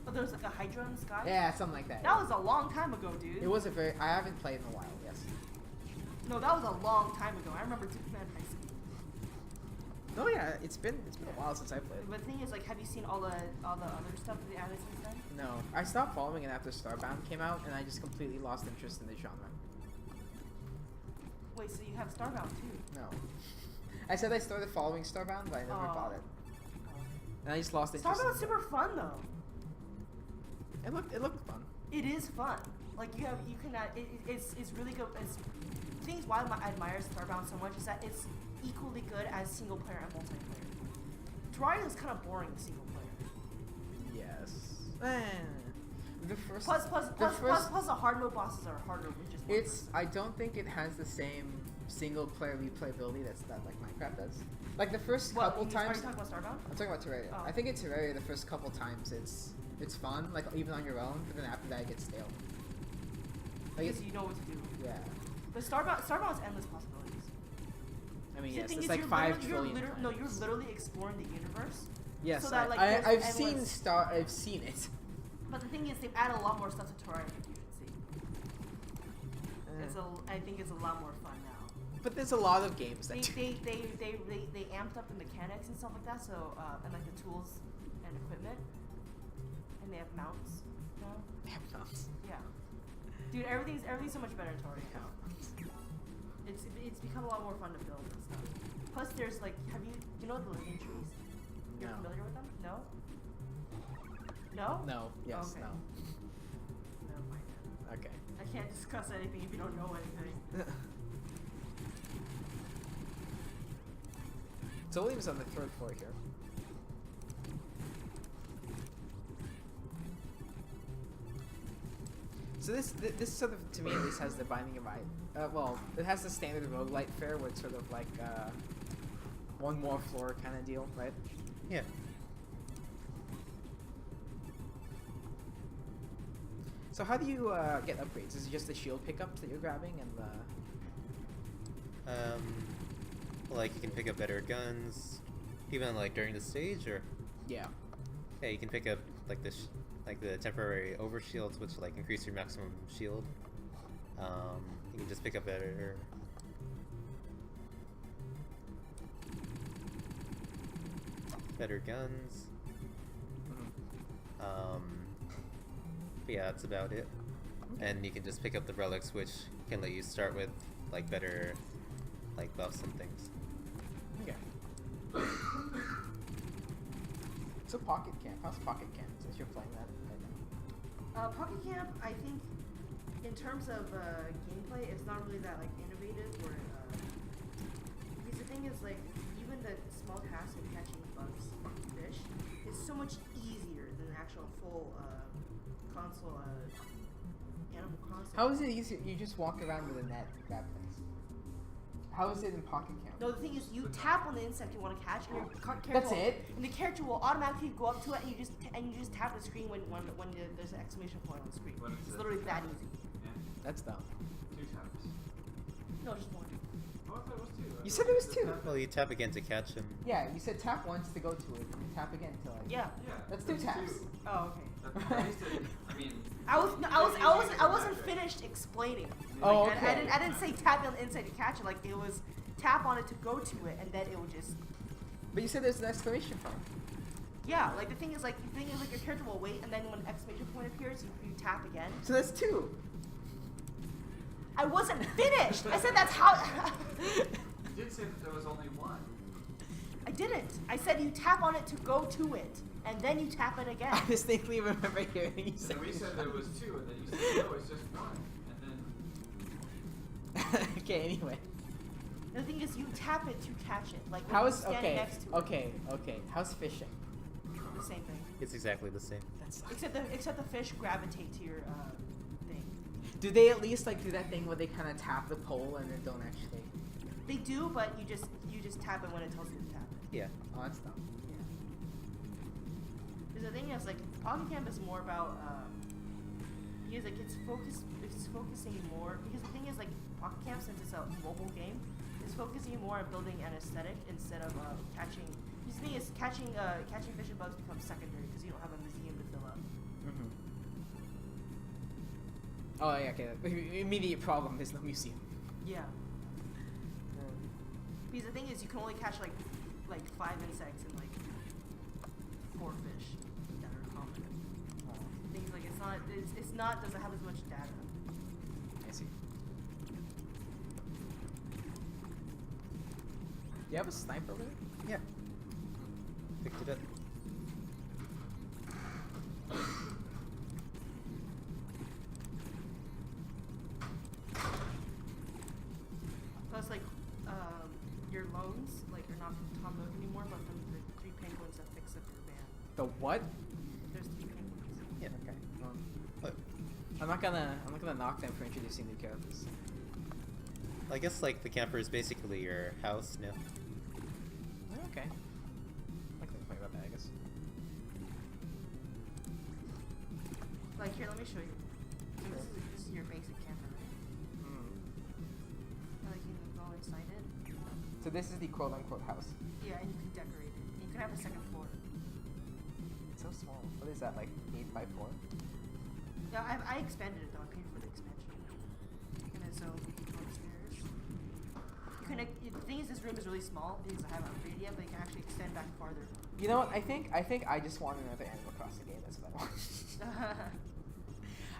Oh, there was like a Hydra in the sky? Yeah, something like that. That was a long time ago, dude. It was I haven't played in a while. Yes. No, that was a long time ago. I remember doing that in high school. Oh yeah, it's been a while since I played. But the thing is, like, have you seen all the other stuff that they added since then? No, I stopped following it after Starbound came out, and I just completely lost interest in the genre. Wait, so you have Starbound too? No, I said I started following Starbound, but I never bought it, and I just lost interest. Starbound's super fun though. It looked fun. It is fun. Like it's really good. The thing is why I admire Starbound so much is that it's equally good as single player and multiplayer. Terraria is kind of boring single player. Yes. The first. Plus the hard mode bosses are harder, which is. I don't think it has the same single player replayability that like Minecraft does. Like the first couple times. Are you talking about Starbound? I'm talking about Terraria. Oh. I think in Terraria the first couple times it's fun, like even on your own, but then after that it gets stale. Like Because you know what to do. Yeah. But Starbound's endless possibilities. I mean, See, yes, the thing it's is, like you're 5 literally- trillion. you're literally, No, you're literally exploring the universe. Yes, so that, like, I've there's seen endless- I've seen it. But the thing is, they've added a lot more stuff to Terraria that you should see. I think it's a lot more fun now. But there's a lot of games that They amped up the mechanics and stuff like that. So and like the tools and equipment, and they have mounts now. Yeah, dude, everything's so much better in Terraria now. It's become a lot more fun to build and stuff. Plus, there's like, you know the living trees? You're No. familiar with them? No. No? No. Yes. Okay. No. Never mind then. Okay. I can't discuss anything if you don't know anything. So William's on the 3rd floor here. So this sort of, to me at least, has the Binding of Isaac. Well, it has the standard roguelite fare where it's sort of like one more floor kind of deal, right? Yeah. So how do you get upgrades? Is it just the shield pickups that you're grabbing and the... Like you can pick up better guns, even like during the stage, or Yeah. yeah, you can pick up like this, like the temporary overshields, which like increase your maximum shield. You can just pick up better guns. But yeah, that's about it. And you can just pick up the relics, which can let you start with like better like buffs and things. Okay. So Pocket Camp, how's Pocket Camp since you're playing that right now? Pocket Camp, I think, in terms of gameplay, it's not really that like innovative. Or because the thing is, like, even the small task of catching bugs, fish, is so much easier than the actual full console Animal Crossing. How is it easier? You just walk around with a net to grab things. How is it in Pocket Camp? No, the thing is, you tap on the insect you want to catch, and your character That's will, it? and the character will automatically go up to it, and you just tap the screen when there's an exclamation point on the screen. When It's it's literally that easy. Yeah. That's dumb. 2 taps. No, just one. Oh, I thought it was 2. You said there was 2. Well, you tap again to catch him. Yeah, you said tap once to go to it, and you tap again to like... Yeah. Yeah. That's 2 taps. 2. Oh, okay. At least I mean. I wasn't finished explaining. Oh, Like, okay. I didn't say tap on the inside to catch it. Like, it was tap on it to go to it, and then it would just. But you said there's an exclamation point. Yeah, like the thing is like your character will wait, and then when an exclamation point appears, you tap again. So that's 2. I wasn't finished. I said that's how. You did say that there was only 1. I didn't. I said you tap on it to go to it, and then you tap it again. I distinctly remember hearing you say And we said there was 2, and then you said no, it's just 1. And then. Okay, anyway. The thing is, you tap it to catch it. Like when How you're is... standing Okay, next to it. okay. How's fishing? The same thing. It's exactly the same. That sucks. Except the fish gravitate to your thing. Do they at least like do that thing where they kind of tap the pole and then don't actually... They do, but you just tap it when it tells you to tap it. Yeah. Oh, that's dumb. Yeah. Because the thing is, like, Pocket Camp is more about because like it's focusing more. Because the thing is, like, Pocket Camp, since it's a mobile game, is focusing more on building an aesthetic instead of catching. Because the thing is, catching fish and bugs becomes secondary because you don't have a museum to fill up. Mm-hmm. Oh, yeah, okay. Immediate problem, there's no museum. Yeah. Because the thing is, you can only catch like 5 insects and like 4 fish that are common. Things like it's not doesn't have as much data. I see. Do you have a sniper over there? Yeah. Picked it up. Plus, like, your loans, like, are not from Tom Nook anymore, but from the 3 penguins that fix up your van. The what? There's 3 penguins. Yeah. Okay. But I'm not gonna knock them for introducing new characters. I guess like the camper is basically your house now. Okay. I can play about that, I guess. Like, here, let me show you. So this is your basic camper, right? Like, you can go inside it. So this is the quote-unquote house. Yeah, and you can decorate it. You can have a 2nd floor. It's so small. What is that, like 8 by 4? Yeah, I expanded it though. I paid for the expansion. And then so we can go upstairs. You can. The thing is, this room is really small because I haven't upgraded yet, but you can actually extend back farther. You know what? I think I just want another Animal Crossing game. That's what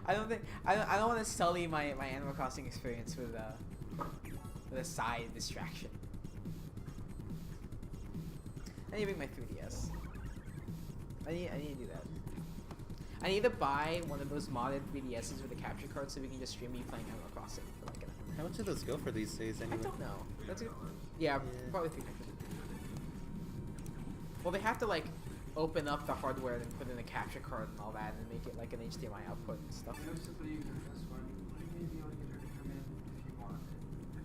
I want. I don't want to sully my Animal Crossing experience with a side distraction. I need to bring my 3DS. I need to do that. I need to buy one of those modded 3DSs with a capture card so we can just stream me playing Animal Crossing for like an hour. How much do those go for these days anyway? I don't know. That's $300. yeah, Yeah. probably 300. Well, they have to like open up the hardware and put in a capture card and all that and make it like an HDMI output and stuff. You know, simply use this one. Maybe you'll get her to come in if you want it. If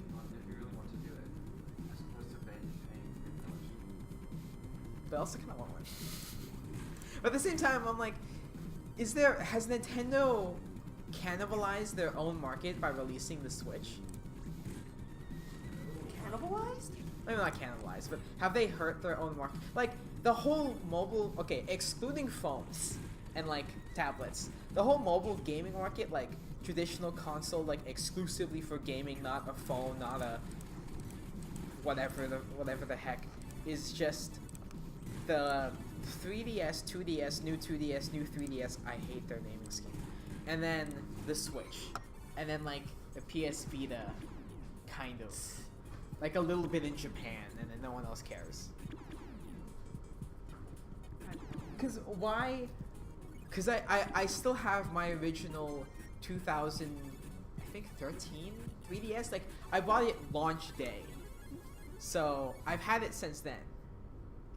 you really want to do it. As opposed to paying $3. But I also kind of want one. But at the same time, I'm like, has Nintendo cannibalized their own market by releasing the Switch? Cannibalized? Maybe not cannibalized, but have they hurt their own market? Like, the whole mobile, okay, excluding phones and, like, tablets, the whole mobile gaming market, like, traditional console, like, exclusively for gaming, not a phone, not a whatever the heck, is just the 3DS, 2DS, new 2DS, new 3DS, I hate their naming scheme, and then the Switch, and then, like, the PS Vita, kind of. Like a little bit in Japan, and then no one else cares. Cause why? Cause I still have my original 2013 3DS. Like I bought it launch day, so I've had it since then.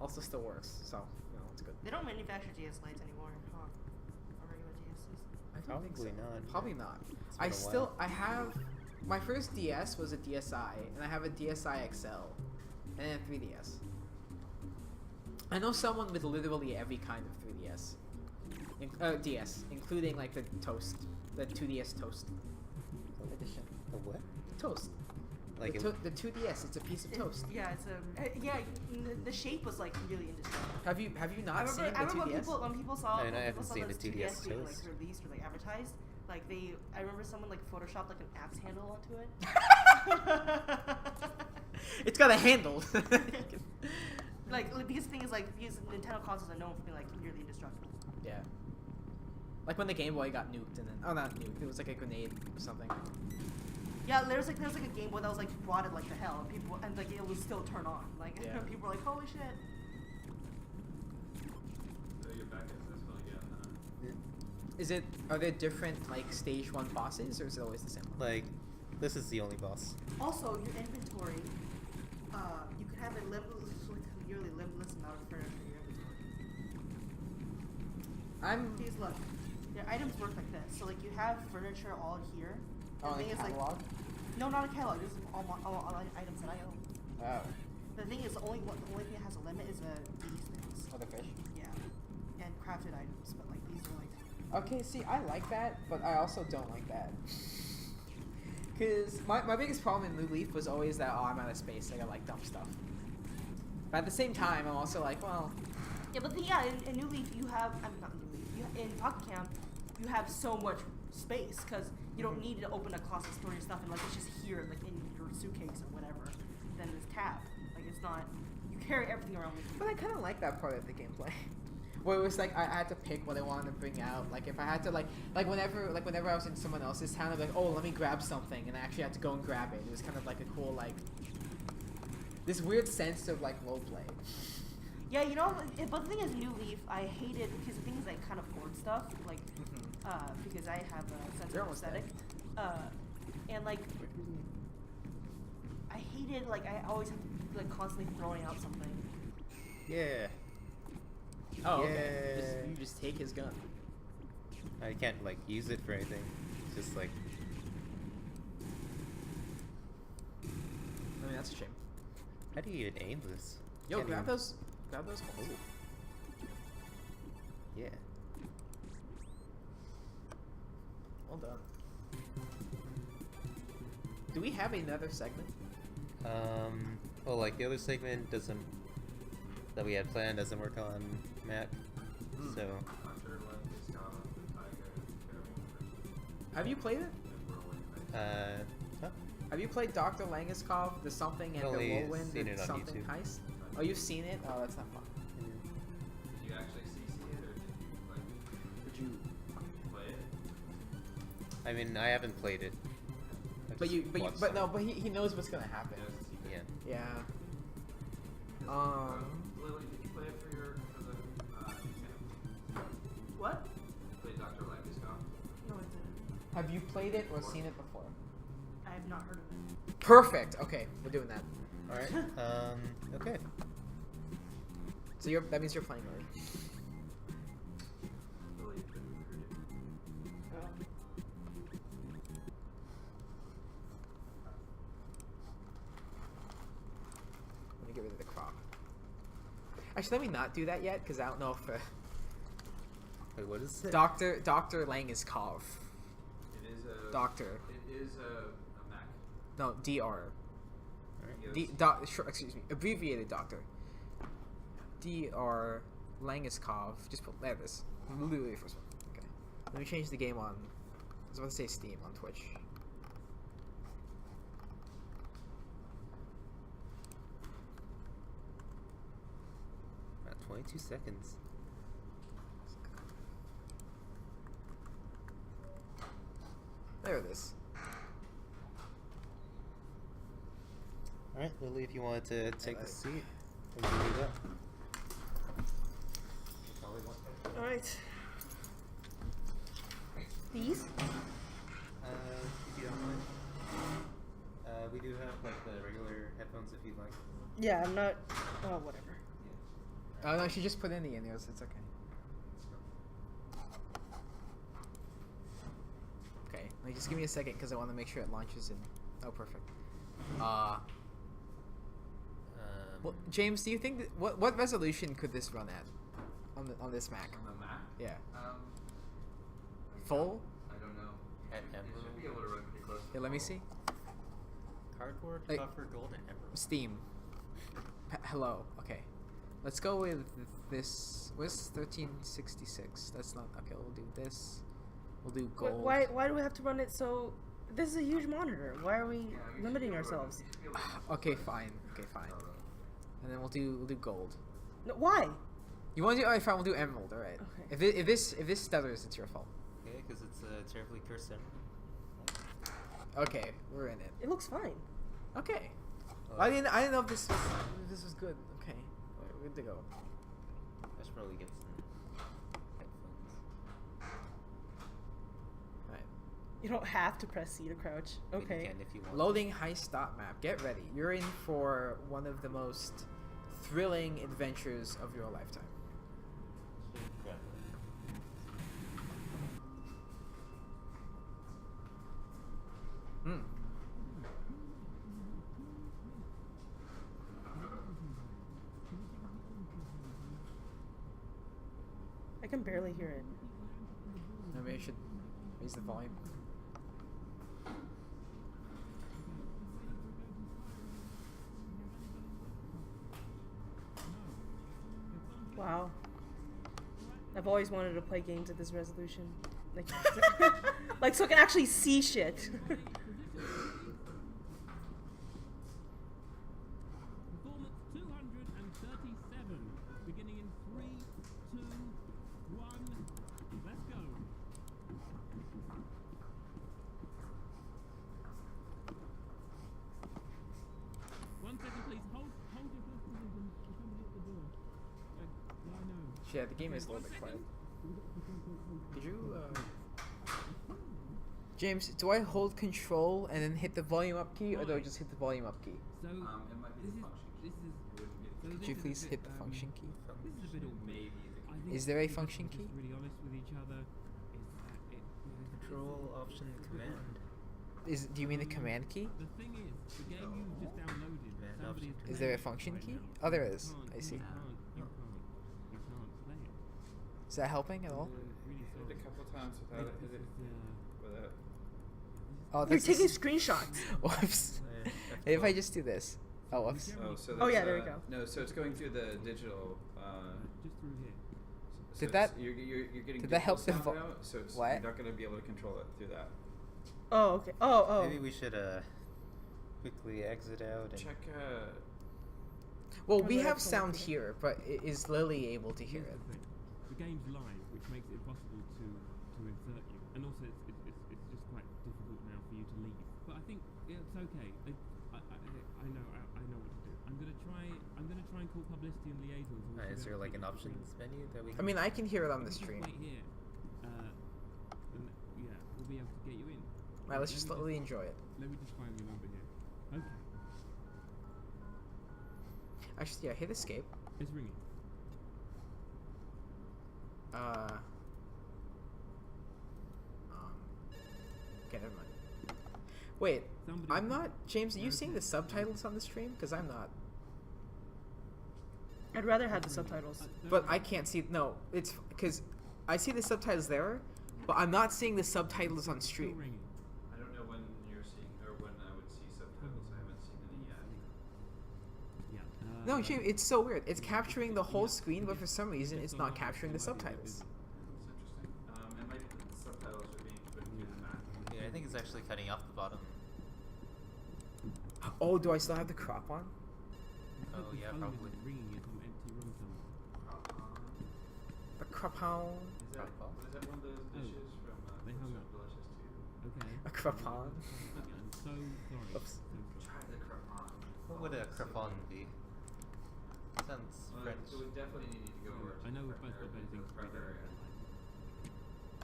Also still works, so you know it's good. They don't manufacture DS Lites anymore, huh? Or regular DSs. I don't think so. Probably not. Probably not. It's been a while. I have. My first DS was a DSi, and I have a DSi XL, and then a 3DS. I know someone with literally every kind of 3DS, DS, including like the Toast, the 2DS Toast edition. The what? Toast. Like The 2DS. It's a piece of toast. Yeah, it's a the shape was like really indestructible. Have you not seen the I remember 2DS? when people saw I mean, I when haven't people saw seen this the 2DS being toast. like released or like advertised. Like I remember someone like photoshopped like an axe handle onto it. It's got a handle. like because the thing is like these Nintendo consoles are known for being like nearly indestructible. Yeah. Like when the Game Boy got nuked and then not nuked, it was like a grenade or something. Yeah, there's like a Game Boy that was like rotted like the hell, and people and like it would still turn on. Like Yeah. people were like, holy shit. So you're back at this one again, Are there different like stage 1 bosses, or is it always the same one? Like, this is the only boss. Also, your inventory, you can have a nearly limitless amount of furniture in your inventory. Please look. Your items work like this. So like you have furniture all here. Oh, the in thing a is catalog? like no, not a catalog. This is all items that I own. Oh. The thing is, the only thing that has a limit is these things. Other fish? Yeah, and crafted items. But like these are like. Okay, see, I like that, but I also don't like that. Because my biggest problem in New Leaf was always that, I'm out of space, I gotta, like, dump stuff. But at the same time, I'm also like, well... Yeah, but in New Leaf, you have... I mean, not New Leaf. In Pocket Camp, you have so much space, because you don't need to open a closet, store your stuff, and, like, it's just here, like, in your suitcase or whatever. Then this tab. Like, it's not... You carry everything around with you. But I kind of like that part of the gameplay. Where it was like I had to pick what I wanted to bring out. Like if I had to like whenever I was in someone else's town, I'd be like, oh, let me grab something, and I actually had to go and grab it. It was kind of like a cool like this weird sense of like role play. Yeah, you know, but the thing is, New Leaf, I hate it because the thing is, I kind of hoard stuff, like, because I have a sense You're of almost aesthetic, and like, I hate it. Like, I always have to be, like constantly throwing out something. Yeah. Oh, Yeah. okay. You just take his gun. I can't like use it for anything. It's just like I mean, that's a shame. how do you even aim this? Yo, Can't grab even- those holes. Yeah. Well done. Do we have another segment? Well, like the other segment that we had planned doesn't work on Mac, so Dr. Langeskov, the Tiger, Have you played it? and Whirlwind. huh? Have you played Dr. Langeskov, the something, and the Only Whirlwind, seen and it on something YouTube. heist? Oh, you've seen it? Oh, that's not fun. Did you actually CC it, or did you like Did you? play it? I mean, I haven't played it. I've But just watched some. he knows what's gonna happen. Yes, you did. Yeah. Yeah. Lily, did you play it for the camp? What? You played Dr. Langeskov? No, it didn't. Have you played it or seen it before? I have not heard of it. Perfect. Okay, we're doing that. All right. Okay. So that means you're playing already. Actually, let me not do that yet, because I don't know if Wait, what is it? Dr. Langeskov. It is a. Doctor. It is a Mac. No, Dr. Alright. Excuse me, abbreviated Doctor. Dr. Langeskov. Just put there. This literally the first one. Okay. Let me change the game on. I was about to say Steam on Twitch. 22 seconds. There it is. Alright, Lily, if you wanted to take the seat, we'll give you that. Alright. These? If you don't mind. We do have like the regular headphones if you'd like. Yeah, I'm not. Oh, whatever. Oh no, she just put in the in-ears. It's okay. Okay, like just give me a second because I want to make sure it launches in. Oh, perfect. Well, James, do you think that, what resolution could this run at on this Mac? On the Mac? Yeah. I Full? I don't know. At It should be able to run pretty close. Yeah, let me see. Cardboard, Like- buffer, gold, and emerald. Steam. Hello. Okay. Let's go with this. What's 1366? That's not okay. We'll do this. We'll do gold. Why do we have to run it so? This is a huge monitor. Why are we Yeah, you should limiting be able to run- ourselves? you should be able to run Okay, close. fine. Okay, fine. And then we'll do gold. No, why? You want to do? Alright, fine. We'll do emerald. All right. Okay. If this stutters, it's your fault. Okay, because it's a terribly cursed emerald. Okay, we're in it. It looks fine. Okay. I didn't know if this was good. Okay, we're good to go. I should probably get some headphones. Alright. You don't have to press C to crouch. I mean, Okay. you can if you want. Loading Heist map. Get ready. You're in for one of the most thrilling adventures of your lifetime. Hmm. I can barely hear it. Maybe I should raise the volume. Wow. I've always wanted to play games at this resolution. Like, like so I can actually see shit. Performance 237, beginning in 3, 2, 1, let's go. One second, please. Hold your first position. There's somebody at the door. Yeah, I know. Yeah, the game is a little bit One quiet. second. Could you, James, do I hold control and then hit the volume up key, or do I just hit the volume up key? So, It might be this the is, function key. this is, It wouldn't be the so Could this you is a please bit, hit the function key? This is a bit awkward. maybe I the think Is there a if we're function just key? really honest with each other, Control, option, command. Do you mean the command key? the thing is, the game you've just downloaded, Man, somebody option is Is there a playing function right key? now. Oh, there You is. can't- I see. You can't play it. Is that helping at all? Really Hit sorry. a couple times without it. Hit it without. Oh, You're that's taking screenshots. Whoops. If I just do this. Oh, whoops. Oh, so Oh, yeah, that's, there we go. No, so it's going through the digital. Just through here. So Did it's- that- You're getting. did that help the digital vo- sound out, so it's, What? you're not going to be able to control it through that. Oh, okay. Oh. Maybe we should quickly exit out and Check. Well, Oh, we no, have that's sound okay. here, but is Lily able to hear Here's it? the thing. The game's live, which makes it impossible to insert you, and also it's just quite difficult now for you to leave. But I think it's okay. I know what to do. I'm gonna try and call publicity and liaisons. and we'll is figure there out like an what to do. options menu that we I can mean, I can hear it on the Just stream. wait here. And yeah, we'll be able to get you in. Alright, let's Let just me slowly enjoy it. Let me just find the number here. Okay, Actually, yeah, hit escape. it's ringing. Okay, never mind. Wait, Somebody- I'm not. James, are you Where seeing is the it? subtitles on the stream? Because I'm not. I'd rather have the subtitles. But I can't see. No, it's because I see the subtitles there, but I'm not seeing the subtitles on Still stream. ringing. I don't know when you're seeing or when I would see subtitles. I haven't seen any yet. Yeah. No, Jim, it's so weird. It's capturing the whole screen, but for some reason, it's not capturing the subtitles. That's interesting. It might be that the subtitles are being put through the back. Yeah, I think it's actually cutting off the bottom. Oh, do I still have the crop on? Oh yeah, probably. Ringing is some empty room somewhere. The crop on. Is that one of those dishes from They hung up. Delicious too? Okay. A crapon. Okay, I'm so sorry. Oops. So sorry. Try the crepon. What would a crepon be? Sounds Well, French. it would definitely need to go over. I know to we've both got better things to prep do. area.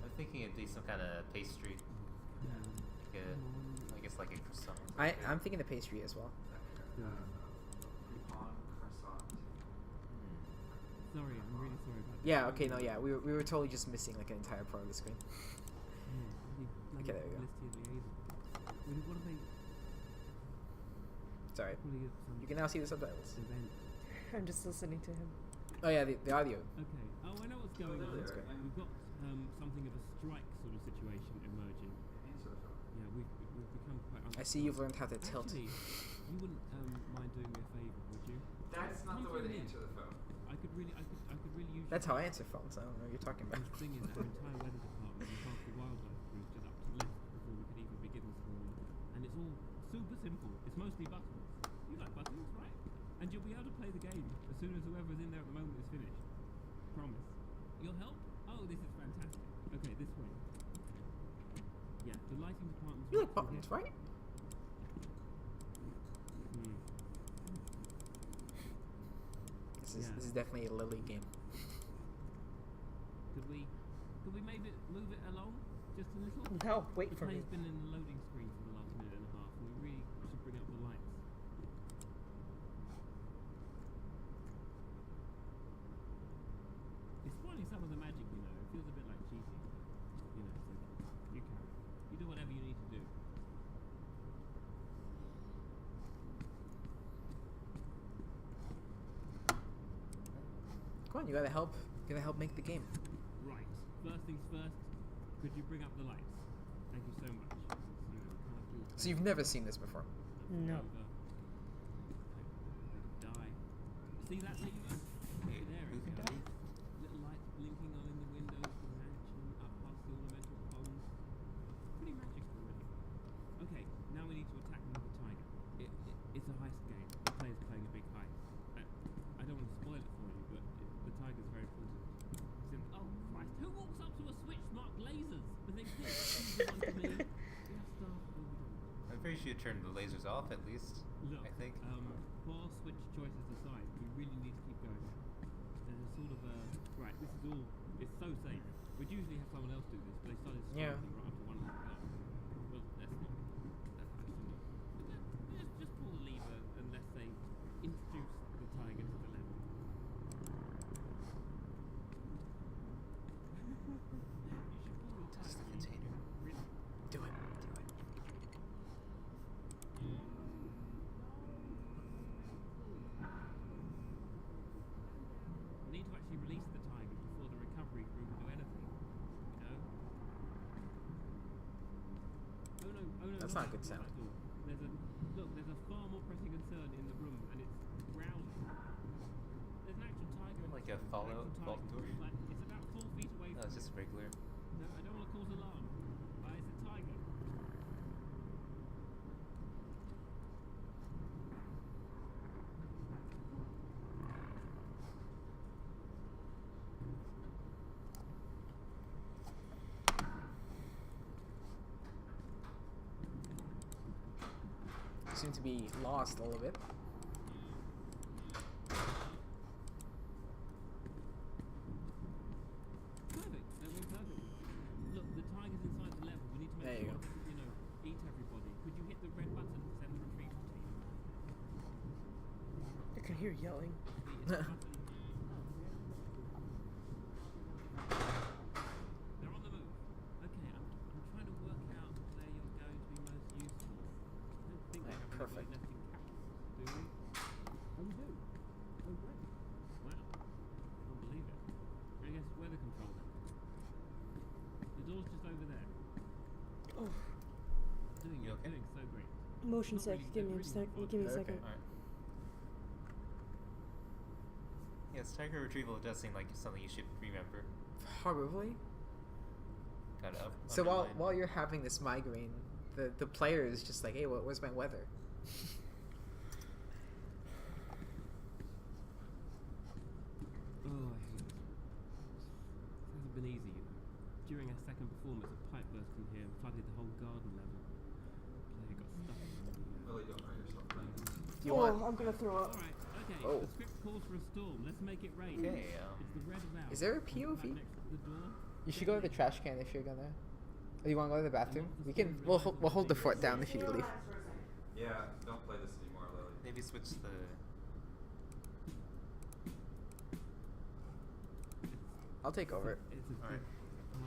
I'm thinking it'd be some kind of pastry, like a, I guess like a croissant. I'm thinking the pastry as well. Crepon croissant. Sorry, I'm really sorry about that. Yeah. Okay. No. Yeah. We were totally just missing like an entire part of the screen. Okay, there we go. What are they? Sorry. Probably some You can now see the subtitles. event. I'm just listening to him. Oh yeah, the audio. Okay. Oh, I know what's going on. That's great. We've got something of a strike sort of situation emerging. Answer the phone. Yeah, we've become quite. I see you've learned how to tilt. Actually, you wouldn't mind doing me a favour, would you? That's not the way to Come answer the phone. I could really use. That's how I answer phones. I don't know what you're talking about. The thing is, our entire weather department and half the wildlife crew stood up to left before we could even begin this morning, and it's all super simple. It's mostly buttons. You like buttons, right? And you'll be able to play the game as soon as whoever's in there at the moment is finished. Promise. You'll help? Oh, this is fantastic. Okay, this way. Yeah, the lighting department's You like right buttons, here. right? Hmm. This is definitely a Lily game. Could we maybe move it along just a little? No, wait The for me. play's been in the loading screen for the last minute and a half, and we really should bring up the lights. It's spoiling some of the magic, you know. It feels a bit like cheating, but you know, it's okay. You carry on. You do whatever you need to do. Come on, you gotta help. You gotta help make the game. Right. First things first. Could you bring up the lights? Thank you so much. So you've never seen this before. No. Die. See that lever? There Who it can goes. die? Little lights blinking on in the windows of the mansion, up past the ornamental ponds. Pretty magical, really. Okay, now we need to attack another tiger. It's a heist game. The player's playing a big heist. I don't want to spoil it for you, but the tiger's very important. Oh, Christ. Who walks up to a switch marked lasers? The thing is, one to me. We have staff all the time. I'm pretty sure you turned the lasers off at least. Look, I think. bar switch choices aside, we really need to keep going. There's a sort of right, this is all, it's so safe. We'd usually have someone else do this, but they started Yeah. striking right after one of them got. Well, that's not, that's actually not. But just pull the lever unless they introduce the tiger to the level. You should pull the Test tiger. the container. Really? Do it. We need to actually release the tiger before the recovery crew can do anything. You know? Oh no, oh no. That's not a good sound. at all. There's a far more pressing concern in the room, and it's growling. There's an actual tiger. Like a Fallout vault door? Like, it's about 4 feet away No, from it's just regular. No, I don't want to cause alarm. It's a tiger. You seem to be lost a little bit. Perfect. That went perfect. Look, the tiger's inside the level. We need to There make you sure go. it doesn't, eat everybody. Could you hit the red button to send the retrieval team? I can hear yelling. It's a button. They're on the move. Okay, I'm trying to work out where you're going to be most useful. I don't think Yeah, we're perfect. nesting capsules, do we? Oh, we do. Oh, great. doing. You You're okay? doing so great. Motion Not sick. really- Give me a really sec. not Give me a fun. second. Alright. Yes, tiger retrieval does seem like something you should remember. Probably. Gotta So underline. while you're having this migraine, the player is just like, hey, where's my weather? Oh, I hate it. This hasn't been easy, you know. During our second performance, a pipe burst in here and flooded the whole garden level. The player got stuck. Really don't hurt yourself, man. Do you Oh, want? I'm gonna throw up. Alright, okay. Oh. The script calls for a storm. Let's make it rain. Okay, It's the red valve. Is there a Right POV? next to the door. You should go to the trash can if you're gonna. Or you want to go to the bathroom? We can. We'll hold the fort down if you leave. Yeah, don't play this anymore, Lily. Maybe switch the. I'll take over it. It's a Alright.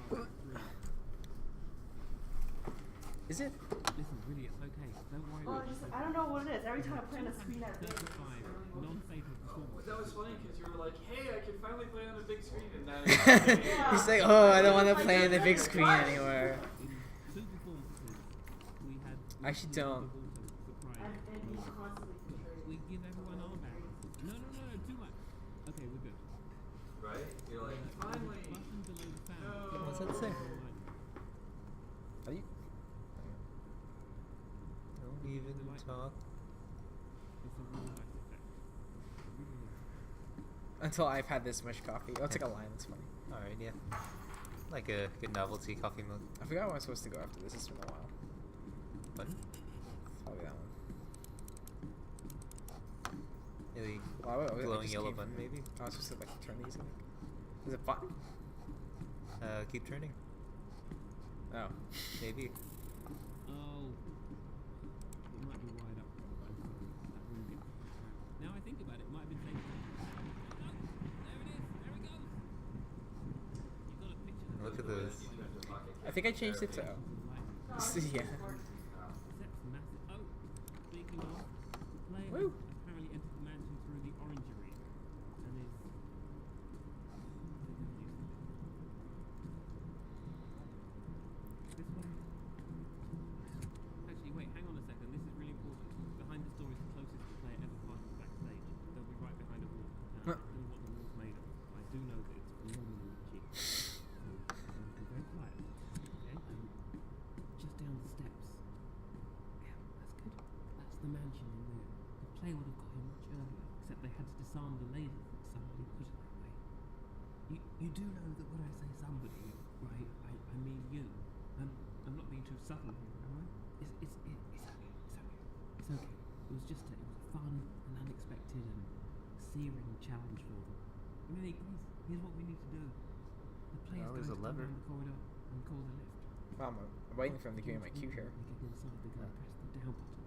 big, hard three. Is it? Listen, really, it's okay. Don't worry Well, about just, it. I don't know what it is. Every time I play on a screen, I think. 35 non-fatal performance. That was funny because you were like, "Hey, I can finally play on the big screen," and then He's like, oh, I don't want to play on the big screen anymore. In two performances, we had. I actually don't. Surprise. And he's constantly frustrated. We give everyone armbands. No, too much. Okay, we're good. right? You're like, finally. Button below the fan. No. What's that say? Are you? Don't even talk. It's a real life effect. It really is. Until I've had this much coffee. Oh, it's like a line. It's funny. Alright, yeah. Like a good novelty coffee mug. I forgot where I'm supposed to go after this. It's been a while. Button? Probably that one. Really Well, I glowing just yellow came- button, maybe? I was supposed to like turn these. I think. Is it button? Keep turning. Oh. Maybe. Oh. It might be wired up. I'm sorry. That room gets crap. Now I think about it, it might have been taken. No, there it is. There it goes. You've got a picture. Look at this. I think I changed it to. Right. Yeah. Steps massive. Oh, speaking of, the player Woo. has apparently entered the mansion through the orangery and is. This way. Actually, wait, hang on a second. This is really important. Behind the door is the closest the player ever passes backstage. They'll be right behind a wall. Now, I don't know what the wall's made of. I do know that it's phenomenally cheap. So, be very quiet. Okay? Just down the steps. Yeah, that's good. That's the mansion in there. The player would have got here much earlier, except they had to disarm the lasers that somebody put it that way. You do know that when I say somebody, right, I mean you. I'm not being too subtle here, am I? It's okay. It's okay. It was just it was a fun and unexpected and searing challenge for them. Really, guys, here's what we need to do. The player's Well, going there's to a come lever. down the corridor and call the lift. Wow, I'm waiting for him to give me my cue here. They get inside, they're going to press the down button.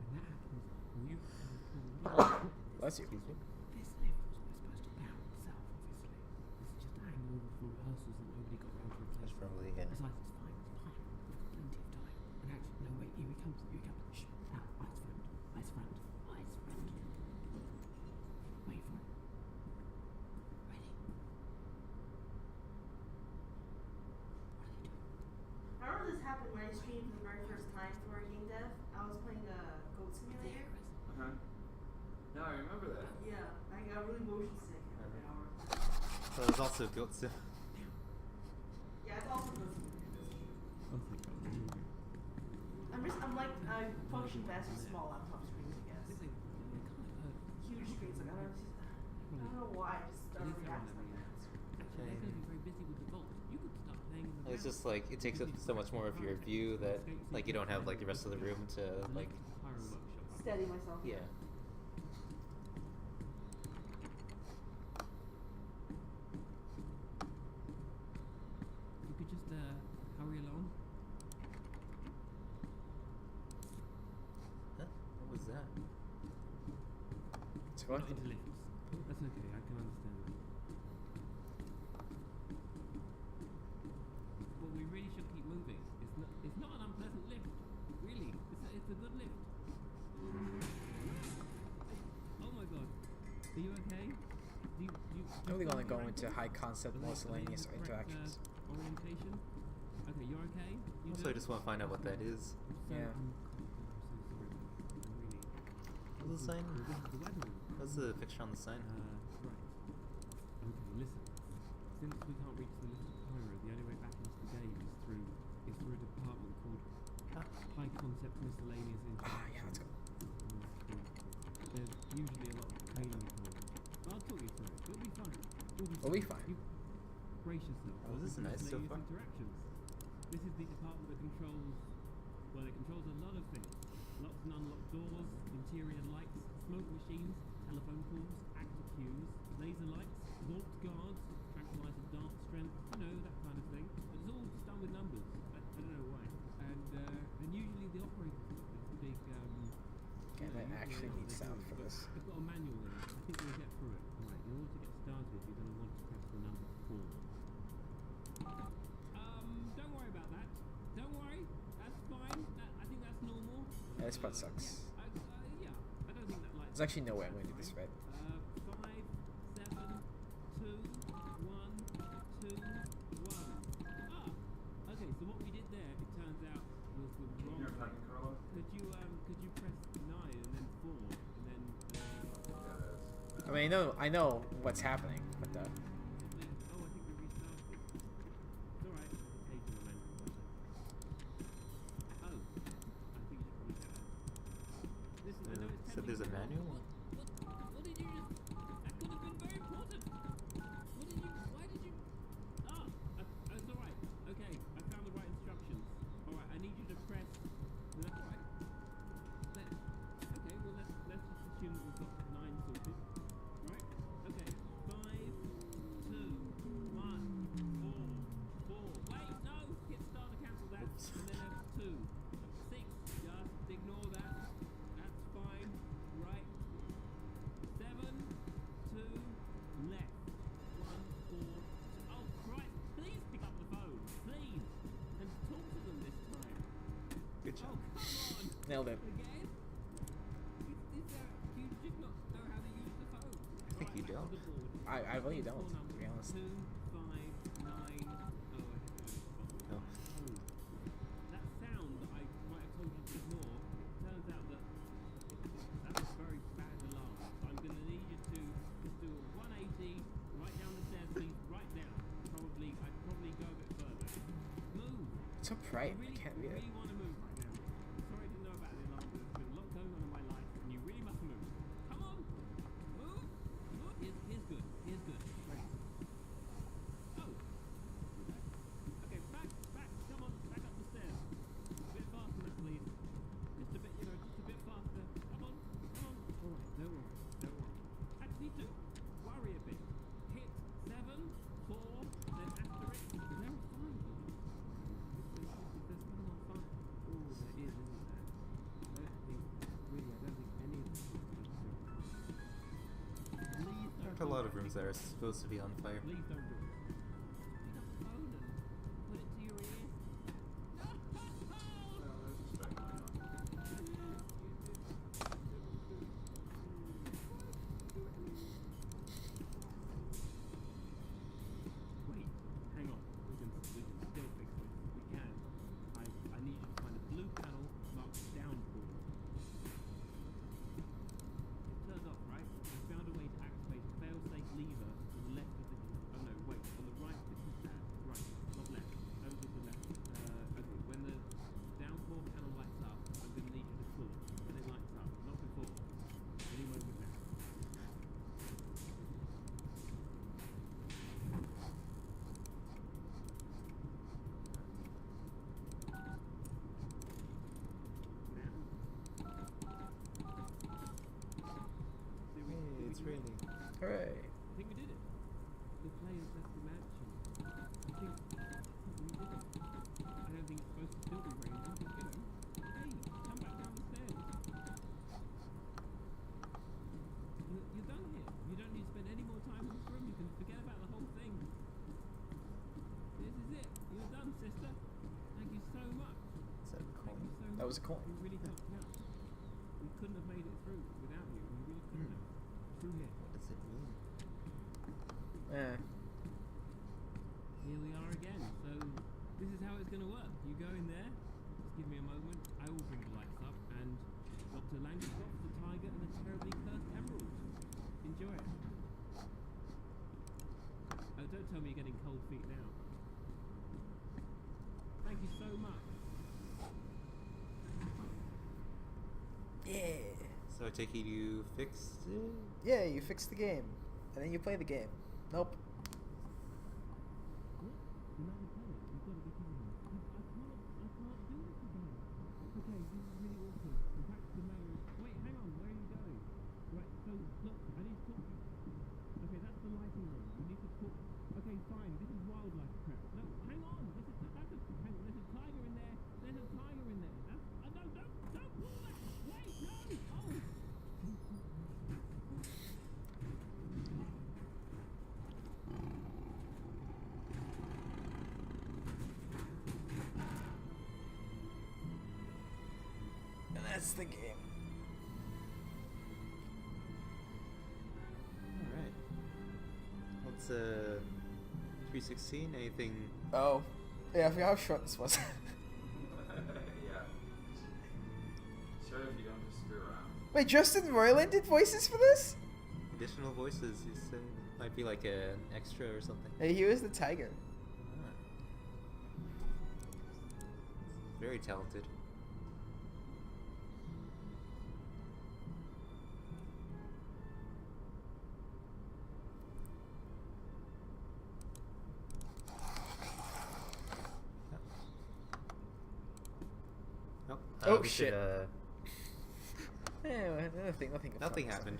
When that happens, will you pull the lever? Bless you. Excuse me? This lift was supposed to down itself, obviously. This is just a hangover from rehearsals that nobody got round to That's replacing. probably, yeah. Besides, it's fine. We've got plenty of time. And actually, no, wait, here he comes. Shh, now, eyes front. Wait for it. Ready? I remember this happened when I streamed for the very first time for Game Dev. I was playing a Goat Simulator. Uh-huh. No, I remember that. Yeah, I got really motion sick after an hour. So there's also Goat Sim. Yeah, it's also Goat Simulator. Oh, thank God. I'm like, I function best with small laptop screens, I guess. They kind of hurt. Huge screens, like, I don't know why, I just started reacting like that. Actually, they're going to be very busy with the vault. You could start playing in the It's just like it takes up so much more of your view that like you don't have like the rest of the room to like. Steady myself. Yeah. You could just hurry along. Huh? What was that? It's Not what? into lifts. That's okay, I can understand that. Well, we really should keep moving. It's not an unpleasant lift. Really. It's a good lift. Oh my god. Are you okay? I'm really gonna go into high concept miscellaneous interactions. Orientation? Okay, you're okay? You Also, I just want to find out what that is. Yeah. What's the sign? The weather. What's the picture on the sign? Right. Okay, listen. Since we can't reach the little pyro, the only way back into the game is through a department called High Concept Miscellaneous Interaction. Ah, yeah, let's go. There's usually a lot of training involved. But I'll talk you through it. It'll be fine. We'll be fine. You brace yourself. Oh, this is for nice so miscellaneous far. interactions. This is the department that controls, well, it controls a lot of things. Locked and unlocked doors, interior lights, smoke machines, telephone calls, actor cues, laser lights, vault guards, tranquilizer dart strength, you know, that kind of thing. But it's all just done with numbers. I don't know why. And usually the operators have got this big, Okay, you that know, actually usually needs they sound do, for but this. They've got a manual in it. I think we'll get through it. Right, in order to get started, you're going to want to press the number 4. Don't worry about that. Don't worry. That's fine. I think that's normal. Yeah, this part sucks. Yeah, I don't think that light. There's actually no way I'm going to do this right. 5, 7, 2, 1, 2, 1. Ah, okay. So what we did there, it turns out, was the wrong. You're thing. attacking Carlo? Could you press 9 and then 4 and then? I mean, I know what's happening, but Oh, I think we restarted. It's alright. Occasional manual button. Oh, I think you should probably get that. Listen, I know it's So there's a technical. manual? What did you just? That could have been very important. What did you? Why did you? Ah, it's alright. Okay, I found the right instructions. Alright, I need you to press. No, that's alright. Okay, well let's just assume that we've got 9 sorted. Right? Okay. 5, 2, 1, 4, 4. Wait, no! Hit start to cancel that. Oops. And then there's 2. 6. Just ignore that. That's fine. Right. 7, 2, left. 1, 4. Oh Christ! Please pick up the phone. Please. And talk to them this time. Good Oh, job. come on. nailed it. Again? Do you just not know how to use the phone? I think you don't. I really don't, to be honest. 2, 5, 9. Oh, I hit the No. That sound that I might have told you to ignore, it turns out that that's a very bad alarm. So I'm going to need you to just do a 180, right down the stairs, please, right now. I'd probably go a bit further. Move! It's so bright. I You can't read it. really want to move right now. Sorry I didn't know about the alarm, but there's been a lot going on in my life, and you really must move. Come on! Move! Move! Here's good. Here's good. Ready. Oh! Okay, back! Come on, back up the stairs. A bit faster, now, please. Just a bit, just a bit faster. Come on! Alright, don't worry. Actually, do worry a bit. Hit 7, 4, then asterisk. Is there a fine button? Is there something on fire? Oh, there is, isn't there? I don't think any of this is supposed to. Please There don't aren't a lot do of it. rooms that are supposed to be on fire. Please don't do it. Pick up the phone and put it to your ear. No! No, there's a spec going on. Wait, hang on. We can still fix this. We can. I need you to find a blue panel marked downpour. It's turned off, right? I found a way to activate a fail-safe lever on the left of the. Oh no, wait. On the right. This is bad. Right, not left. Over to the left. Okay. When the downpour panel lights up, I'm going to need you to pull it. When it lights up, not before. Any moment now. Hey, it's raining. Hooray. I think we did it. The players left the mansion. I think we did it. I don't think it's supposed to still be raining, but hey, come back down the stairs. You're done here. You don't need to spend any more time in this room. You can forget about the whole thing. This is it. You're done, sister. Thank you so much. Is that a Thank coin? you so much. That was a coin. You really helped me out. We couldn't have made it through without you. We really couldn't have. Through here. What does it mean? Eh. Here we are again. So this is how it's gonna work. You go in there, just give me a moment, I will bring the lights up, and Dr. Langeskov, the tiger, and the terribly cursed emerald. Enjoy it. Oh, don't tell me you're getting cold feet now. Thank you so much. Yeah. So I take it you fixed it? Yeah, you fix the game, and then you play the game. Nope. What? You're not replaying. You've got to be kidding me. I can't do this again. Okay, this is really awkward. The fact of the matter is, wait, hang on, where are you going? Right, so, look, I need to talk to you. Okay, that's the lighting room. We need to talk. Okay, fine, this is wildlife crap. No, hang on, hang on, there's a tiger in there. There's a tiger in there. That's, no, don't pull that. Wait, no, oh. And that's the game. Alright. What's 316? Anything? Oh. Yeah, I forgot how short this was. Yeah. Sure, if you don't just screw around. Wait, Justin Roiland did voices for this? Additional voices? You said might be like an extra or something. Hey, he was the tiger. Ah. Very talented. Nope. Oh, we shit. should, Nothing happened.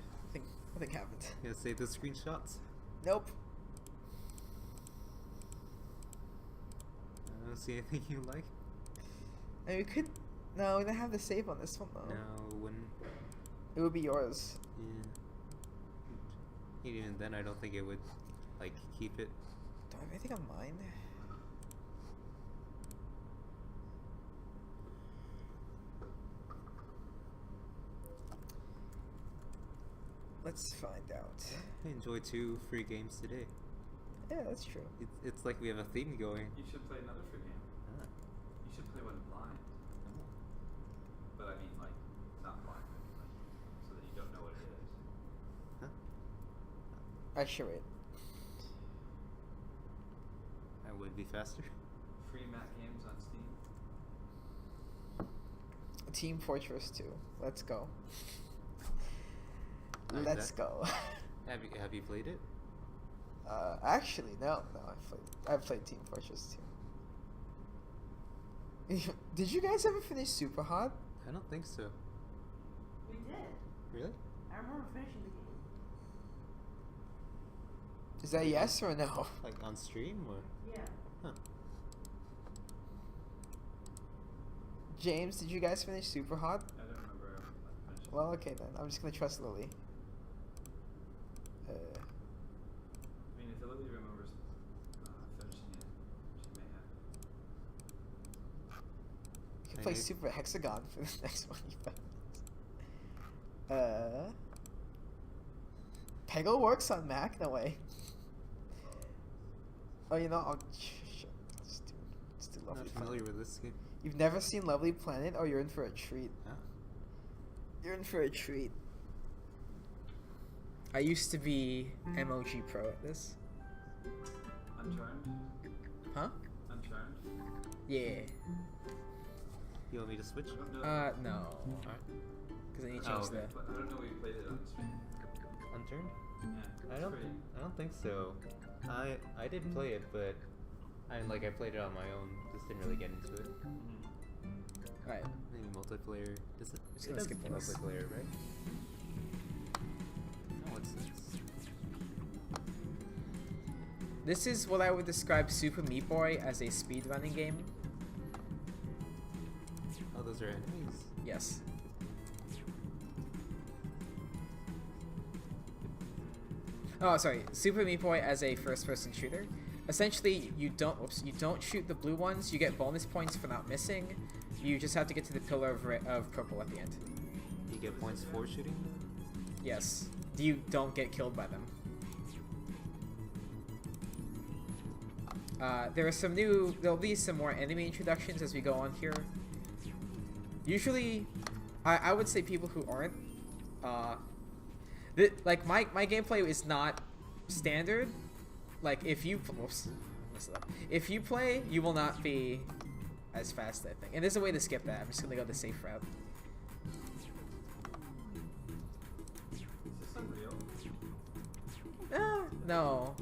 Nothing happened. Gonna save the screenshots. Nope. I don't see anything you like. And we could. No, we don't have the save on this one though. No, wouldn't. It would be yours. Yeah. Even then, I don't think it would, like, keep it. Do I have anything on mine? Let's find out. I enjoyed 2 free games today. Yeah, that's true. It's like we have a theme going. You should play another free game. Ah. You should play one blind. But I mean, like, not blind, but like, so that you don't know what it is. Huh? I should wait. That would be faster. Free Mac games on Steam. Team Fortress 2. Let's go. Like Let's that. go. Have you played it? Actually, no. I've played Team Fortress 2. Did you guys ever finish Super Hot? I don't think so. We did. Really? I remember finishing the game. Is that yes or no? Like on stream or? Yeah. Huh. James, did you guys finish Super Hot? I don't remember finishing. Well, okay then. I'm just gonna trust Lily. I mean, if Lily remembers finishing it, she may have. You can I play hate- Super Hexagon for the next one you find. Peggle works on Mac? No way. Oh, you know, shit. Let's do I'm Lovely not Planet. familiar with this game. You've never seen Lovely Planet? Oh, you're in for a treat. Ah. You're in for a treat. I used to be MOG Pro at this. Uncharmed? Huh? Uncharmed? Yeah. You want me to switch? I don't know. No. Alright. Because then you Oh, change okay. the... But I don't know if we played it on stream. Unturned? Yeah. I don't think so. I did play it, but I played it on my own. Just didn't really get into it. Alright. Maybe multiplayer. Just It gonna does skip this. multiplayer, right? Oh, what's this? This is what I would describe Super Meat Boy as a speedrunning game. Oh, those are enemies. Yes. Oh, sorry. Super Meat Boy as a first-person shooter. Essentially, you don't shoot the blue ones. You get bonus points for not missing. You just have to get to the pillar of purple at the end. You get points for shooting? Yes. You don't get killed by them. There'll be some more enemy introductions as we go on here. Usually, I would say people who aren't, like my gameplay is not standard. Like if you, whoops, if you play, you will not be as fast, I think. And there's a way to skip that. I'm just gonna go the safe route. Is this Unreal? No.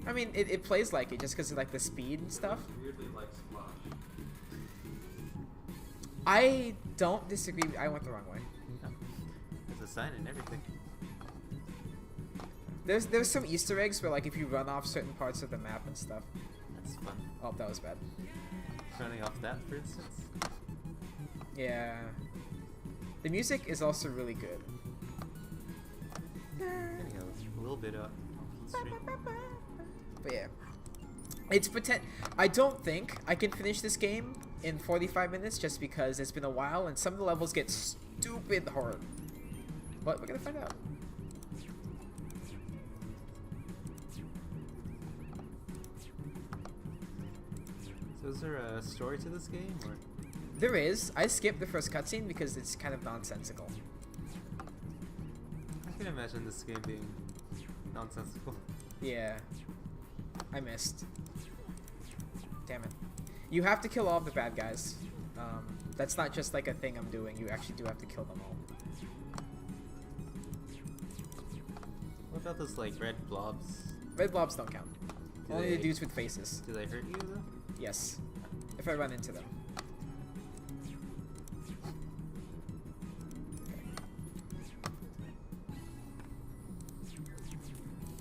I mean, it plays like it just because of like the speed and stuff. It weirdly like Splash. I don't disagree. I went the wrong way. No. There's a sign and everything. There's some Easter eggs where like if you run off certain parts of the map and stuff. That's fun. Oh, that was bad. Running off that, for instance. Yeah. The music is also really good. Anyhow, a little bit up. Stream. But yeah. It's I don't think I can finish this game in 45 minutes just because it's been a while and some of the levels get stupid hard. But we're gonna find out. So is there a story to this game, or? There is. I skipped the first cutscene because it's kind of nonsensical. I can imagine this game being nonsensical. Yeah. I missed. Damn it. You have to kill all of the bad guys. That's not just like a thing I'm doing. You actually do have to kill them all. What about those like red blobs? Red blobs don't count. Do Only they- the dudes with faces. Do they hurt you though? Yes. If I run into them.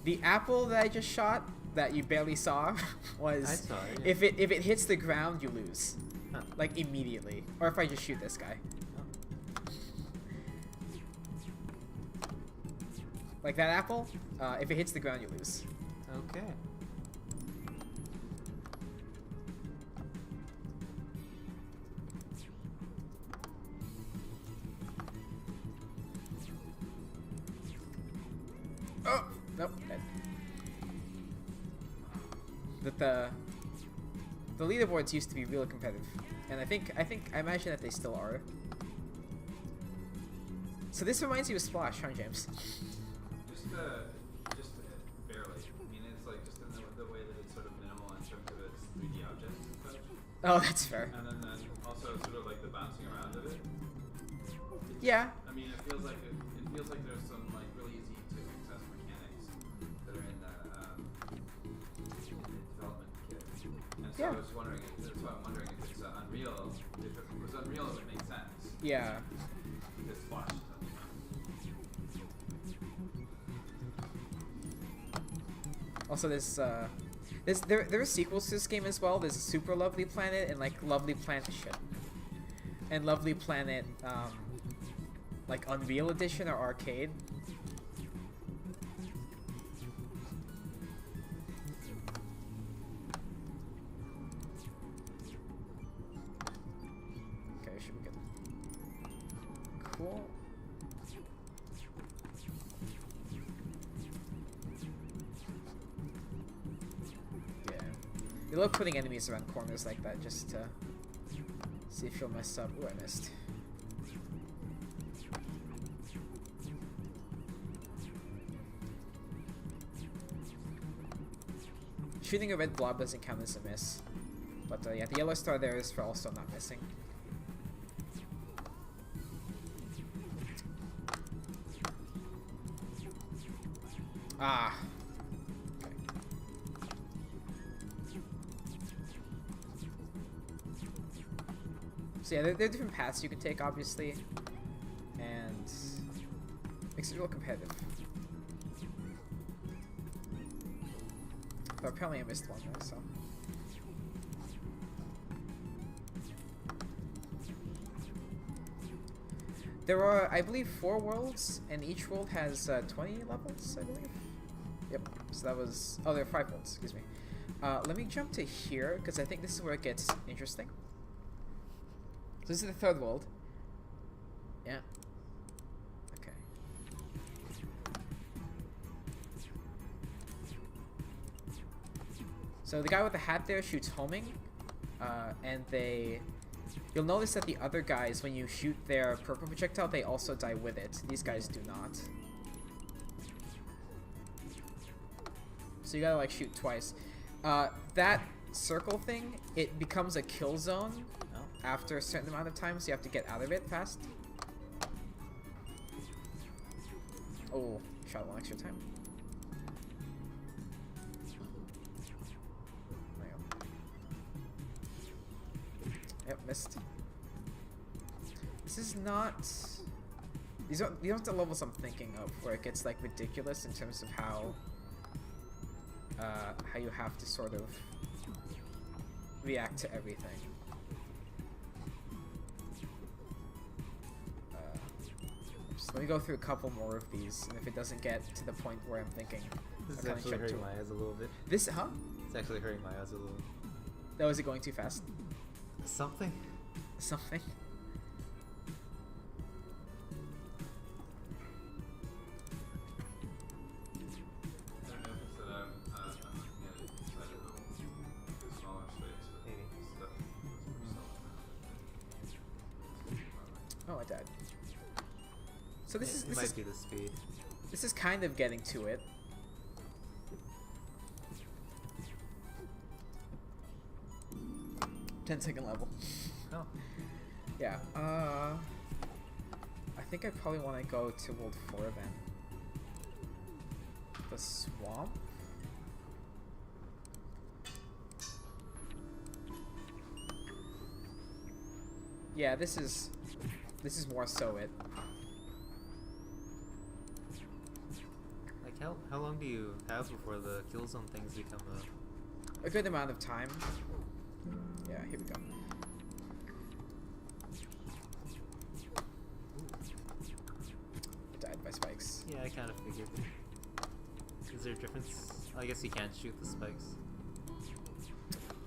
The apple that I just shot, that you barely saw, was I saw it, yeah. if it hits the ground, you lose, Huh. like immediately. Or if I just shoot this guy, Oh. like that apple, if it hits the ground, you lose. Okay. Oh nope. Dead. But the leaderboards used to be real competitive, and I imagine that they still are. So this reminds you of Splash, huh, James? Just barely. I mean, it's like just in the way that it's sort of minimal in terms of its 3D objects and such. Oh, that's fair. And then also sort of like the bouncing around of it. Yeah. I mean, it feels like there's some like really easy to access mechanics that are in the development kit. And so Yeah. I was wondering, that's why I'm wondering if it's Unreal. If it was Unreal, it would make sense. Yeah. Because Flash doesn't. Also, there are sequels to this game as well. There's Super Lovely Planet and like Lovely Planet and Lovely Planet, like Unreal Edition or Arcade. Okay, should be good. Cool. Yeah. They love putting enemies around corners like that just to see if you'll mess up. Ooh, I missed. Shooting a red blob doesn't count as a miss. But yeah, the yellow star there is for also not missing. Ah. Okay. So yeah, there are different paths you can take, obviously, and makes it real competitive. But apparently I missed one though, so. There are, I believe, 4 worlds, and each world has 20 levels, I believe. Yep. So that was. Oh, there are 5 worlds. Excuse me. Let me jump to here because I think this is where it gets interesting. So this is the 3rd world. Yeah. Okay. So the guy with the hat there shoots homing, and you'll notice that the other guys, when you shoot their purple projectile, they also die with it. These guys do not. So you gotta like shoot twice. That circle thing, it becomes a kill zone after a certain amount of time, so you have to get out of it fast. Oh, shot one extra time. There you go. Yep, missed. This is not... These are the levels I'm thinking of, where it gets like ridiculous in terms of how you have to sort of react to everything. Let me go through a couple more of these, and if it doesn't get to the point where I'm thinking, This is I'll kinda actually jump hurting to my it. eyes a little bit. This, huh? It's actually hurting my eyes a little. That was it going too fast? Something? Something? I don't know if it's that I'm looking at it inside of the smaller space. But Maybe. stuff is Oh, I died. So this It is might be the speed. this is kind of getting to it. Ten-second level. Oh. Yeah. I think I probably want to go to World 4 then. The swamp. Yeah, this is more so it. Like how long do you have before the kill zone things become A good amount of time. Yeah, here we go. Died by spikes. Yeah, I kind of figured. Is there a difference? I guess you can't shoot the spikes.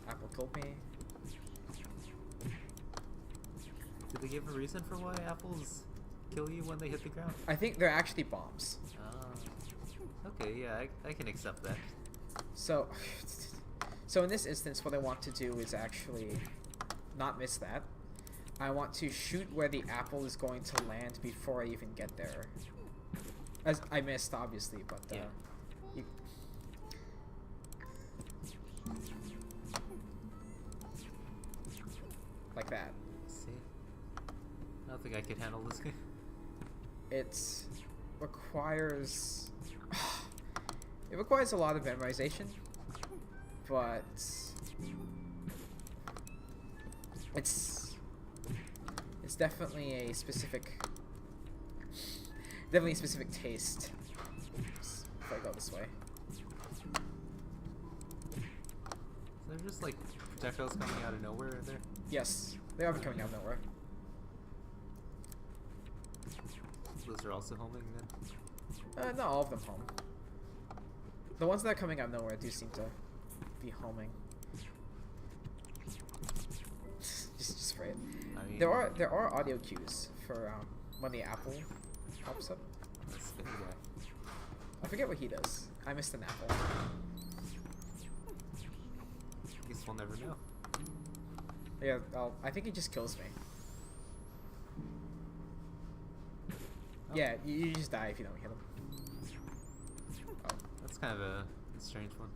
Apple killed me. Did they give a reason for why apples kill you when they hit the ground? I think they're actually bombs. Ah. Okay, yeah, I can accept that. So, so in this instance, what I want to do is actually not miss that. I want to shoot where the apple is going to land before I even get there. As I missed, obviously, but Yeah. you, like that. Let's see. I don't think I could handle this game. It requires it requires a lot of memorization, but it's definitely a specific taste. If I go this way. So they're just like projectiles coming out of nowhere are there? Yes, they are coming out of nowhere. Those are also homing then? Not all of them home. The ones that are coming out of nowhere do seem to be homing. just spray it. I mean, There are audio cues for when the apple pops up. the spinny guy. I forget what he does. I missed an apple. Guess we'll never know. Yeah, I think he just kills me. Yeah, you just die if you don't hit him. Oh. That's kind of a strange one.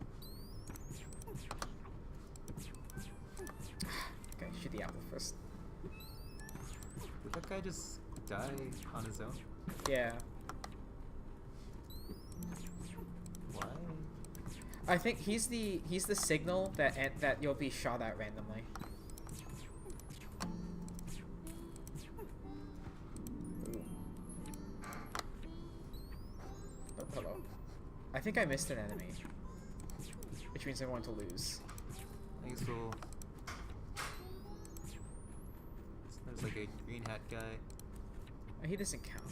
Okay, shoot the apple first. Did that guy just die on his own? Yeah. Why? I think he's the signal that you'll be shot at randomly. Ooh. Oh, hello. I think I missed an enemy, which means I'm going to lose. I guess we'll... There's like a green hat guy. Oh, he doesn't count.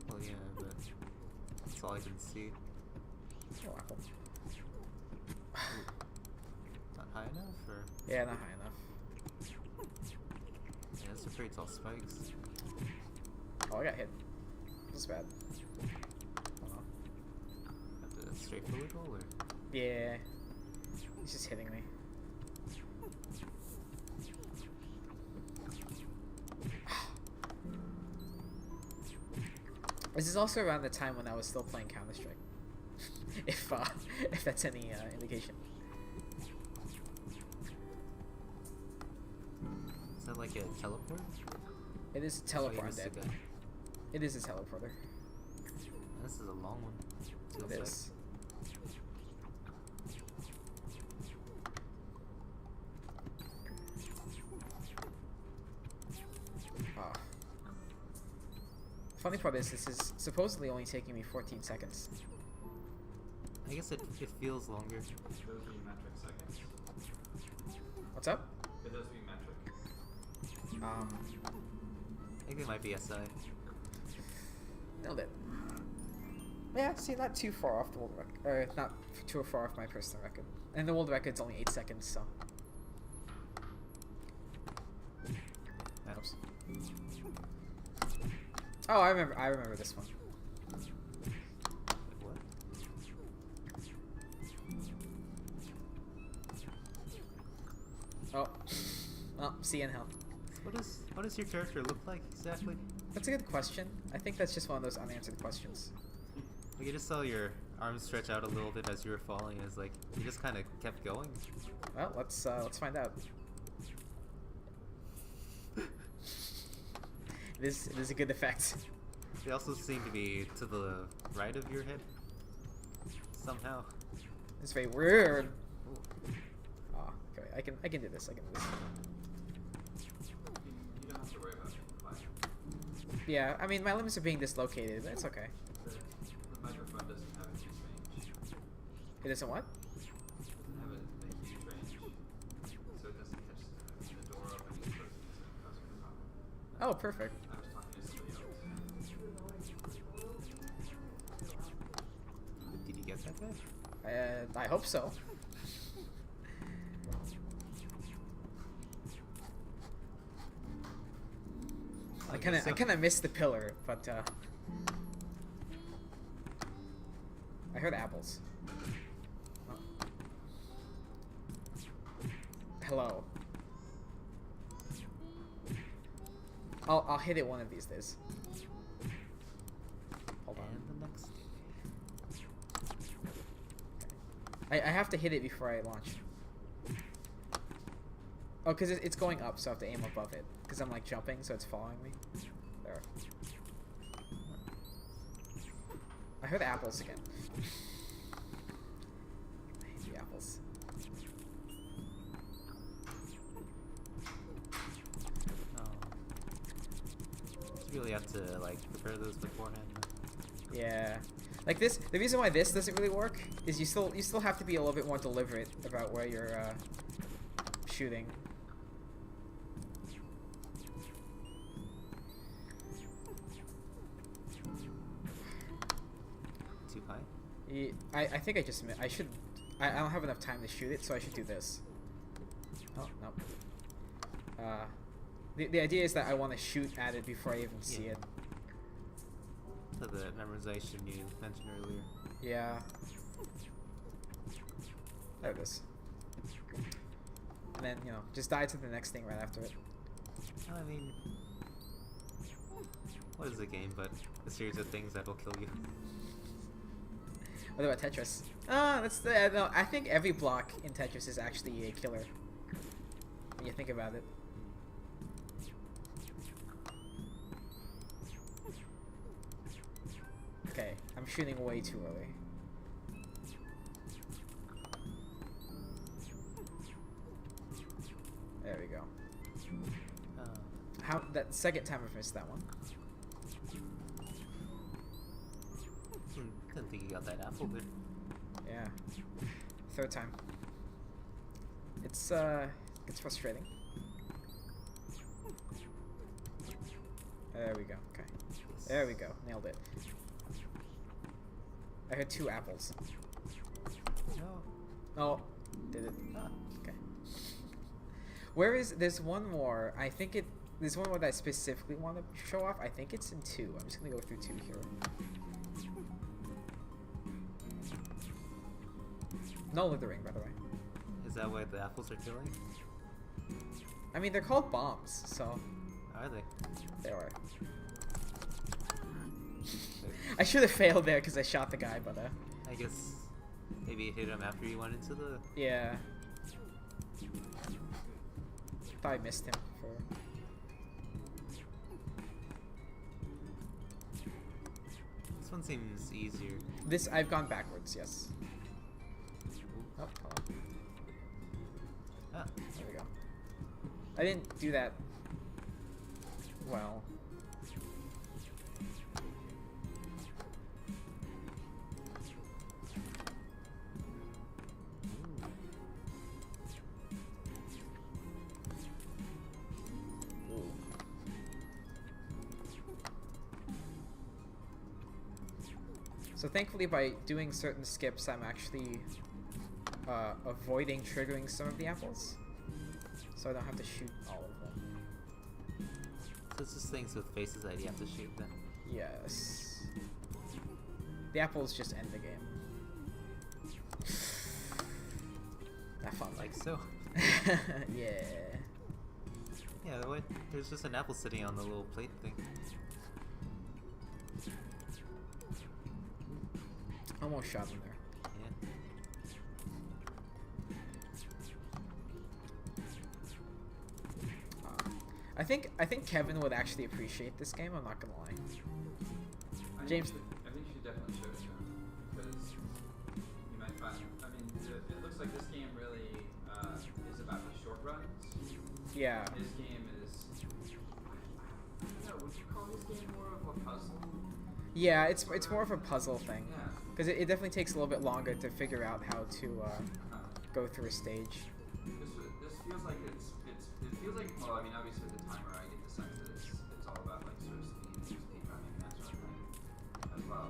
Well, yeah, but that's all I can see. Oh, apple. Not high enough, or? Yeah, not high enough. Yeah, those are pretty tall spikes. Oh, I got hit. This is bad. Oh, no. Have to straight forward roll, or? Yeah. He's just hitting me. This is also around the time when I was still playing Counter-Strike. If that's any indication. Is that like a teleport? It is a Oh, you teleport. missed a guy. It is a teleporter. This is a long one. Feels It like. is. Ah. Funny part is, this is supposedly only taking me 14 seconds. I guess it feels longer. Those be metric seconds. What's up? Could those be metric? I think it might be SI. Nailed it. Yeah, see, not too far off the world record. Or not too far off my personal record. And the world record's only 8 seconds, so. Oops. Oh, I remember this one. Like what? Oh. Well, see you in hell. What does your character look like exactly? That's a good question. I think that's just one of those unanswered questions. Like, you just saw your arms stretch out a little bit as you were falling. It's like you just kind of kept going. Well, let's find out. It is a good effect. They also seem to be to the right of your head. Somehow. It's very weird. Ooh. Oh, okay. I can do this. I can do this. You don't have to worry about it. Yeah, I mean my limbs are being dislocated, but it's okay. The microphone doesn't have a huge range. It isn't what? It doesn't have a huge range. So it doesn't catch the door opening and closing, so it causes a problem. Oh, perfect. I was talking to somebody else. Did you get that guy? I hope so. I kind of missed the pillar, but I heard apples. Oh. Hello. I'll hit it one of these days. Hold on. And the next. I have to hit it before I launch. Oh, because it's going up, so I have to aim above it. Because I'm like jumping, so it's following me. There. I heard apples again. I hate the apples. Oh. You really have to like prepare those beforehand. Yeah. Like this, the reason why this doesn't really work is you still have to be a little bit more deliberate about where you're shooting. Too high? I think I just I should I don't have enough time to shoot it, so I should do this. Oh no. The idea is that I want to shoot at it before I even see it. So the memorization you mentioned earlier. Yeah. There it is. And then, you know, just die to the next thing right after it. I mean, what is a game but a series of things that will kill you? What about Tetris? That's the no, I think every block in Tetris is actually a killer. When you think about it. Okay, I'm shooting way too early. There we go. How that second time I've missed that one. Didn't think you got that apple there. Yeah. Third time. It's frustrating. There we go. Okay. There we go. Nailed it. I heard 2 apples. No. Oh, did it? Ah, okay. There's one more. I think there's one more that I specifically want to show off. I think it's in 2. I'm just gonna go through 2 here. No littering, by the way. Is that why the apples are killing? I mean, they're called bombs, so Are they? they are. I should have failed there because I shot the guy, but I guess maybe it hit him after you went into the. yeah. Thought I missed him for. This one seems easier. This I've gone backwards. Yes. Oh, hold on. Ah, There we go. I didn't do that well. Ooh. So thankfully by doing certain skips I'm actually avoiding triggering some of the apples. So I don't have to shoot all of them. so it's just things with faces that you have to shoot then. Yes. The apples just end the game. That fun. Like so. Yeah. Yeah, the way there's just an apple sitting on the little plate thing. Almost shot him there. Yeah. I think Kevin would actually appreciate this game. I'm not gonna lie. James- I think you should definitely show it to him because you might find. I mean, it looks like this game really is about the short runs. Yeah. This game is. I don't know. Would you call this game more of a puzzle? Yeah, it's more of a puzzle thing. Yeah. Because it definitely takes a little bit longer to figure out how to go through a stage. This feels like it feels like, well, I mean, obviously the timer, I get the sense that it's all about like sort of speed running, that sort of thing as well.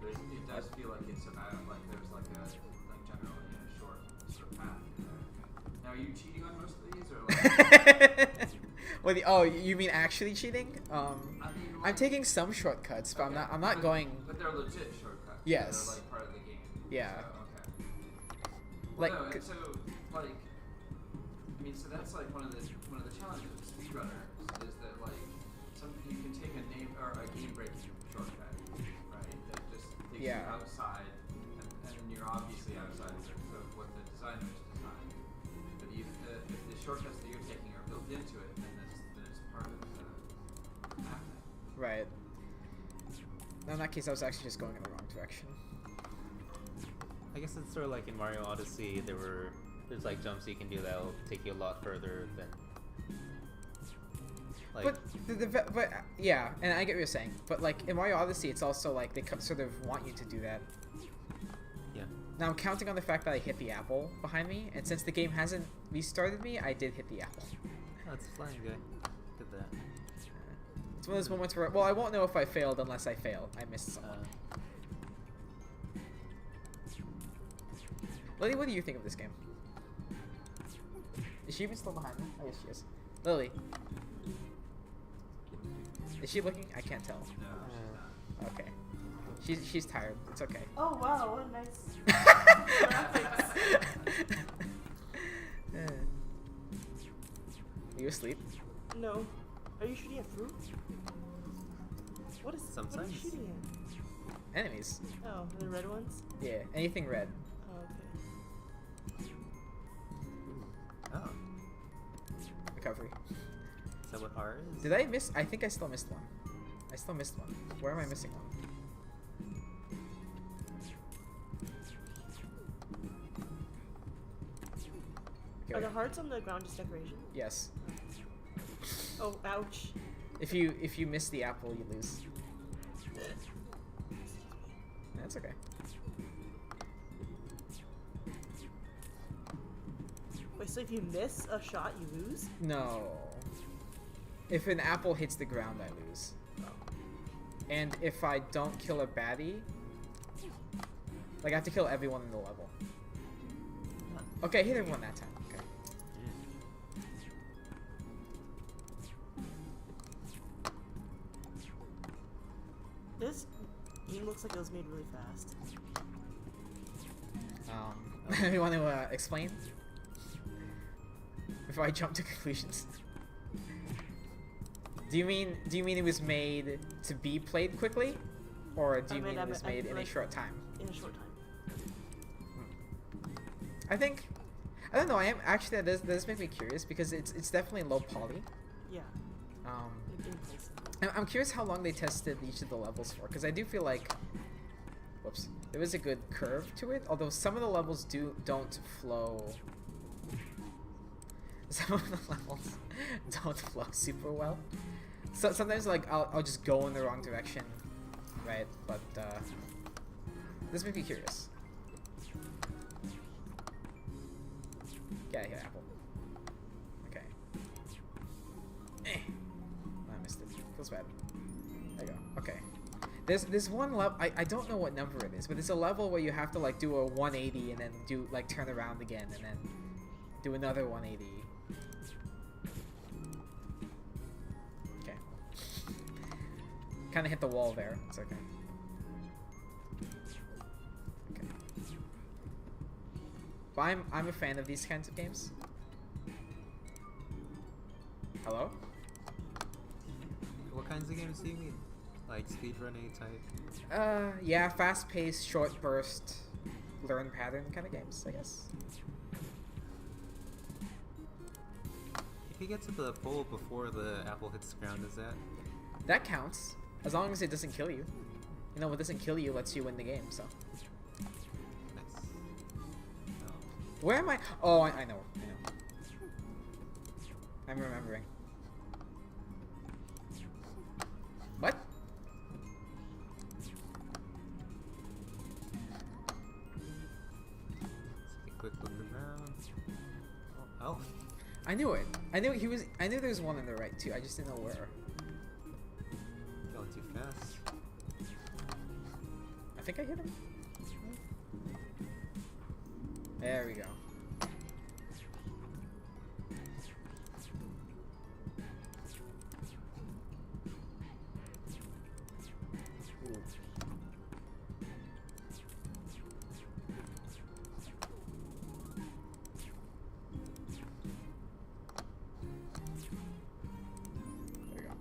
But it does feel like it's about like there's like generally a short sort of path in there. Now, are you cheating on most of these or like? Oh, you mean actually cheating? I mean, I'm taking some shortcuts, but okay, I'm not going. But they're legit shortcuts. Yes. They're like part of the game. Yeah. So, okay. Like, No, and so like, I mean, so that's like one of the challenges of speedrunners is that like you can take a game breaking shortcut, right? That just takes you Yeah. outside, and you're obviously outside of what the designers designed. But if the shortcuts that you're taking are built into it, then it's part of the happening. right. In that case, I was actually just going in the wrong direction. I guess it's sort of like in Mario Odyssey, there's like jumps you can do that'll take you a lot further than. Like, But yeah, and I get what you're saying. But like in Mario Odyssey, it's also like they sort of want you to do that. yeah. Now I'm counting on the fact that I hit the apple behind me, and since the game hasn't restarted me, I did hit the apple. Oh, it's a flying guy. Did that. It's one of those moments where, well, I won't know if I failed unless I fail. I missed someone. Lily, what do you think of this game? Is she even still behind me? Oh, yes, she is. Lily. Is she looking? I can't tell. No, she's not. Okay. She's tired. It's okay. Oh wow, what a nice graphics. Are you asleep? No. Are you shooting at fruit? What are you Sometimes. shooting at? Enemies. Oh, the red ones? Yeah, anything red. Oh, okay. Oh, Recovery. is that what R is? Did I miss? I think I still missed one. I still missed one. Where am I missing one? Are Okay. the hearts on the ground just decoration? Yes. Oh, ouch. If you miss the apple, you lose. That's okay. Wait, so if you miss a shot, you lose? No. If an apple hits the ground, I lose. And if I don't kill a baddie, like I have to kill everyone in the level. Okay, I hit everyone that time. Okay. This game looks like it was made really fast. You want to explain? before I jump to conclusions. Do you mean it was made to be played quickly, or do you mean it was made in a short time? In a short time. I don't know. I am actually that does make me curious because it's definitely low poly. Yeah. It didn't play simple. I'm curious how long they tested each of the levels for, because I do feel like, whoops, there was a good curve to it. Although some of the levels don't flow. Some of the levels don't flow super well. So sometimes like I'll just go in the wrong direction, right? But this makes me curious. Get out of here, Apple. Okay. I missed it. Feels bad. There you go. Okay. There's one level. I don't know what number it is, but there's a level where you have to like do a 180 and then do like turn around again and then do another 180. Okay. Kind of hit the wall there. It's okay. Okay. But I'm a fan of these kinds of games. Hello? What kinds of games do you mean? Like speedrunning type? Yeah, fast-paced, short burst, learn pattern kind of games, I guess. If you get to the pole before the apple hits the ground, is that? That counts, as long as it doesn't kill you. You know, what doesn't kill you lets you win the game, so. Nice. Oh. Where am I? Oh, I know. I'm remembering. What? Take a quick look around. Oh. I knew it. I knew there was one on the right too. I just didn't know where. Going too fast. I think I hit him. There we go. Ooh. There we go. Okay.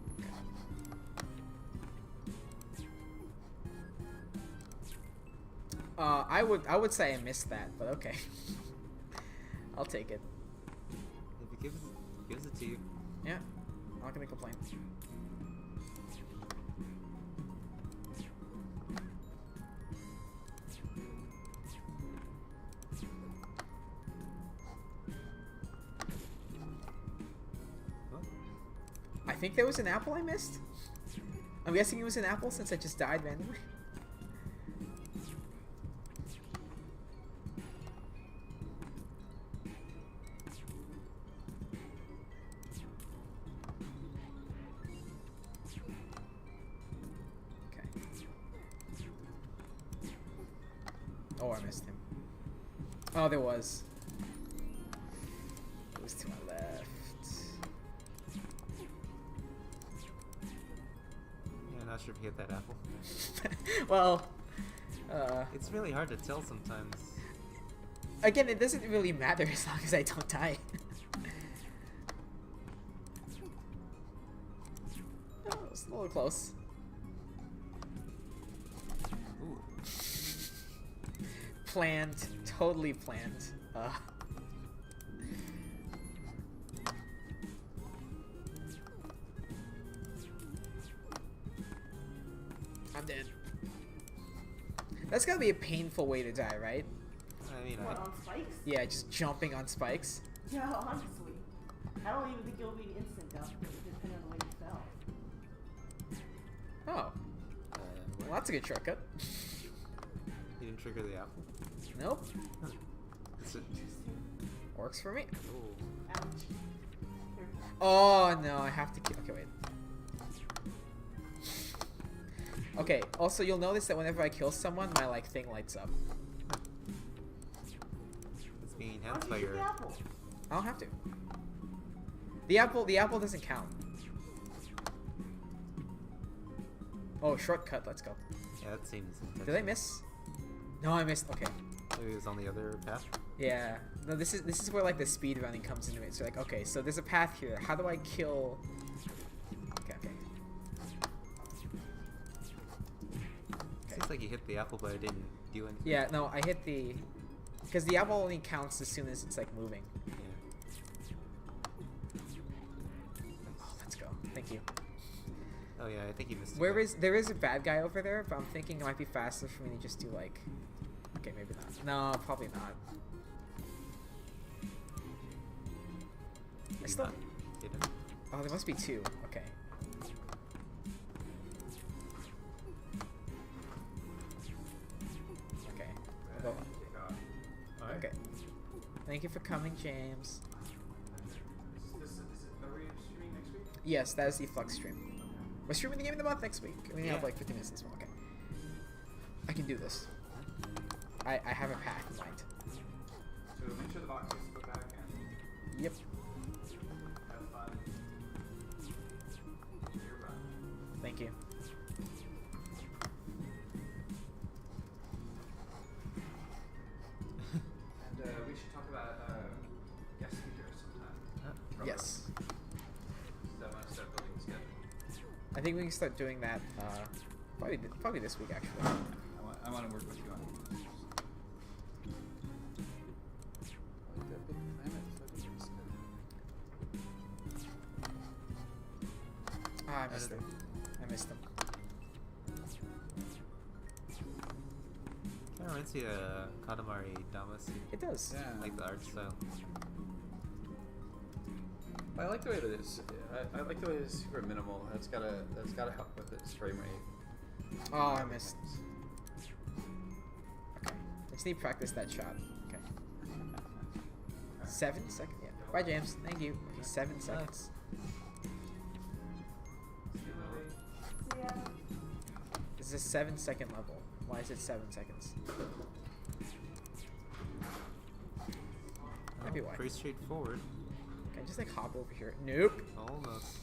I would say I missed that, but okay. I'll take it. If it gives it to you. Yeah, I'm not gonna complain. What? I think there was an apple I missed. I'm guessing it was an apple since I just died randomly. Okay. Oh, I missed him. Oh, there was. It was to my left. Yeah, not sure if you hit that apple. Well, It's really hard to tell sometimes. again, it doesn't really matter as long as I don't die. Oh, it's a little close. Ooh. Planned, totally planned. I'm dead. That's gotta be a painful way to die, right? I mean, What, on spikes? Yeah, just jumping on spikes. Yeah, honestly. I don't even think it'll be an instant death, depending on the way you fell. Oh, well, that's a good shortcut. you didn't trigger the apple. Nope, Is it? works for me. Oh. Ouch. Here. Oh no, I have to kill. Okay, wait. Okay. Also, you'll notice that whenever I kill someone, my like thing lights up. It's being Why enhanced don't by you shoot your. the apple? I don't have to. The apple doesn't count. Oh, shortcut. Let's go. Yeah, that seems intense. Did I miss? No, I missed. Okay. It was on the other path. Yeah. No, this is where like the speed running comes into it. So like, okay, so there's a path here. How do I kill? Okay. Seems like you hit the apple, but it didn't do anything. Yeah. No, I hit the, because the apple only counts as soon as it's like moving. Yeah. Oh, let's go. Thank you. Oh yeah, I think you missed. There is a bad guy over there, but I'm thinking it might be faster for me to just do like. Okay, maybe not. No, probably not. I still. Didn't. Oh, there must be two. Okay. Okay. I'll go. Alright. Okay. Thank you for coming, James. Are we streaming next week? Yes, that is the Flux stream. We're streaming the game of the month next week. We only have Yeah. like 50 minutes this one. Okay. I can do this. I have a path in mind. So make sure the boxes go back and Yep. have fun. You're fun. Thank you. And we should talk about guest speakers sometime. Proper. Yes. So I want to start building the schedule. I think we can start doing that probably this week actually. I want to work with you on it. Like that big planet, so I think it's good. Ah, I missed him. I missed him. Kind of reminds me of Katamari Damacy. It does. Yeah. Like the art style. I like the way that it's. I like the way it's super minimal. That's gotta help with its frame rate. Oh, I missed. Okay. I just need to practice that shot. Okay. 7 seconds. Yeah. Bye, James. Thank you. Okay, 7 seconds. Yeah. This is a 7-second level. Why is it 7 seconds? Maybe why. Pretty straightforward. Can I just like hop over here? Nope. Almost.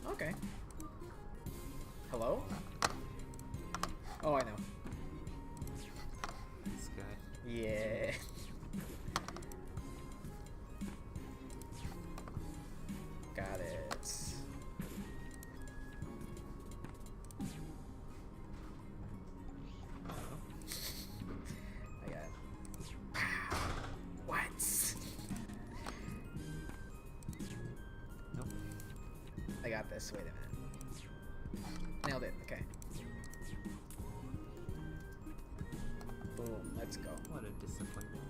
Okay. Hello? Oh, I know. This guy. Yeah. Got it. I got it. What? Nope. I got this. Wait a minute. Nailed it. Okay. Boom. Let's go. What a disappointment.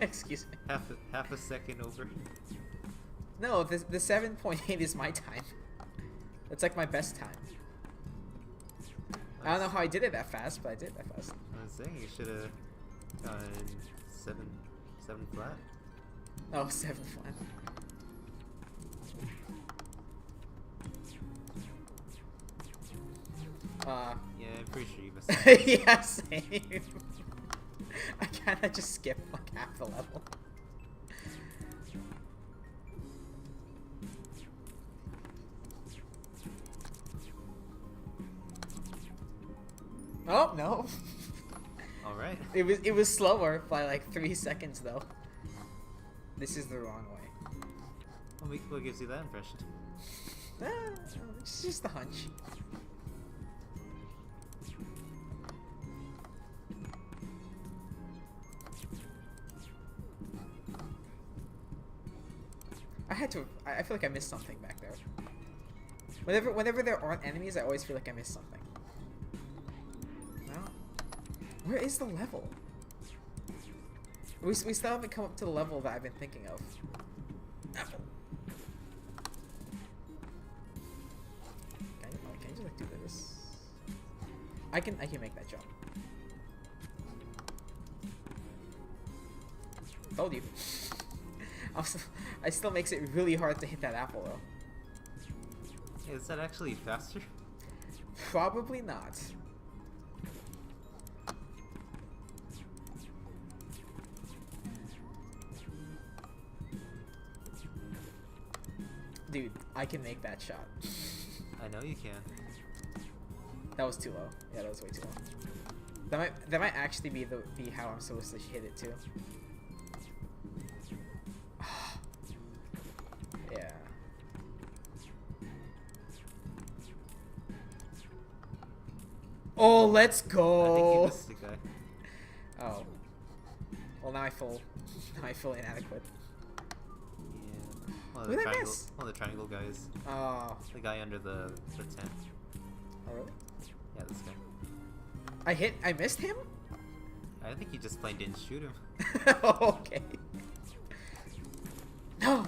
Excuse me. Half a second over. No, the 7.8 is my time. It's like my best time. I don't know how I did it that fast, but I did it that fast. I was saying you should have gone 7 flat. Oh, 7 flat. Yeah, I'm pretty sure you missed it. Yeah, same. I kinda just skipped like half the level. Oh no! Alright. It was slower by like 3 seconds though. This is the wrong way. What gives you that impression? Ah, it's just a hunch. I feel like I missed something back there. Whenever there aren't enemies, I always feel like I missed something. No? Where is the level? We still haven't come up to the level that I've been thinking of. Apple. Can I just like do this? I can make that jump. Told you. I still makes it really hard to hit that apple though. Is that actually faster? Probably not. Dude, I can make that shot. I know you can. That was too low. Yeah, that was way too low. That might actually be how I'm supposed to hit it too. Yeah. Oh, let's I think go. you missed the guy. Oh. Well, now I feel inadequate. Yeah. One of Who the did I triangle, miss? one of the triangle guys. Oh. The guy under the tent. Oh, really? Yeah, this guy. I missed him? I think you just plain didn't shoot him. Okay. No.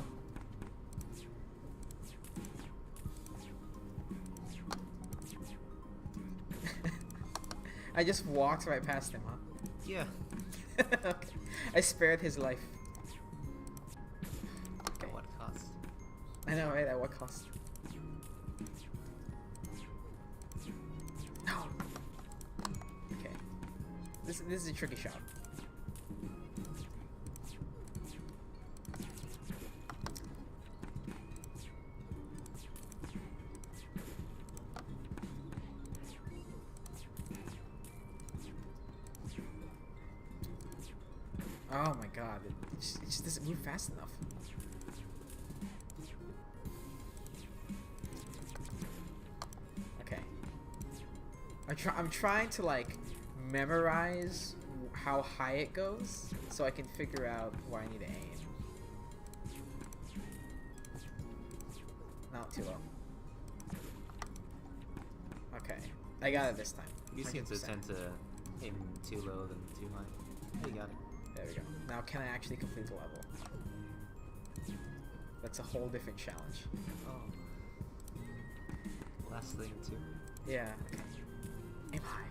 I just walked right past him, huh? Yeah. Okay. I spared his life. At what cost? I know, right? At what cost? No. Okay. This is a tricky shot. Oh my god, it just doesn't move fast enough. Okay. I'm trying to like memorize how high it goes so I can figure out where I need to aim. Not too low. Okay. I got it this time. You seem to 100%. tend to aim too low than too high. You got it. There we go. Now can I actually complete the level? That's a whole different challenge. Oh. Last thing too. Yeah. Okay. Aim high.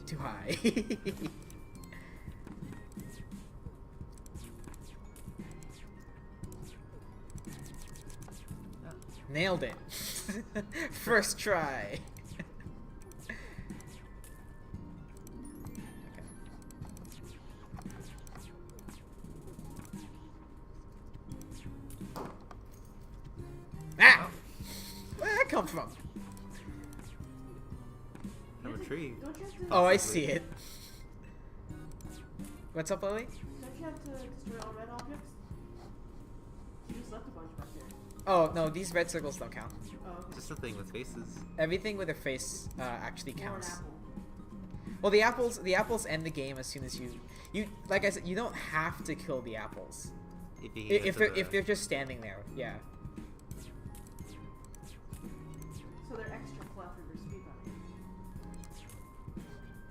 Too high. Ah. Nailed it. First try. Okay. Ah! Where did that come from? From a tree. Don't you have to? Oh, I see it. What's up, Lily? Don't you have to destroy all red objects? You just left a bunch back there. Oh, no, these red circles don't count. Oh, okay. Just a thing with faces. Everything with a face actually Or an counts. apple. Well, the apples end the game as soon as you like I said, you don't have to kill the apples If you can get to if they're just standing there. Yeah. So they're extra clever for speedrunning.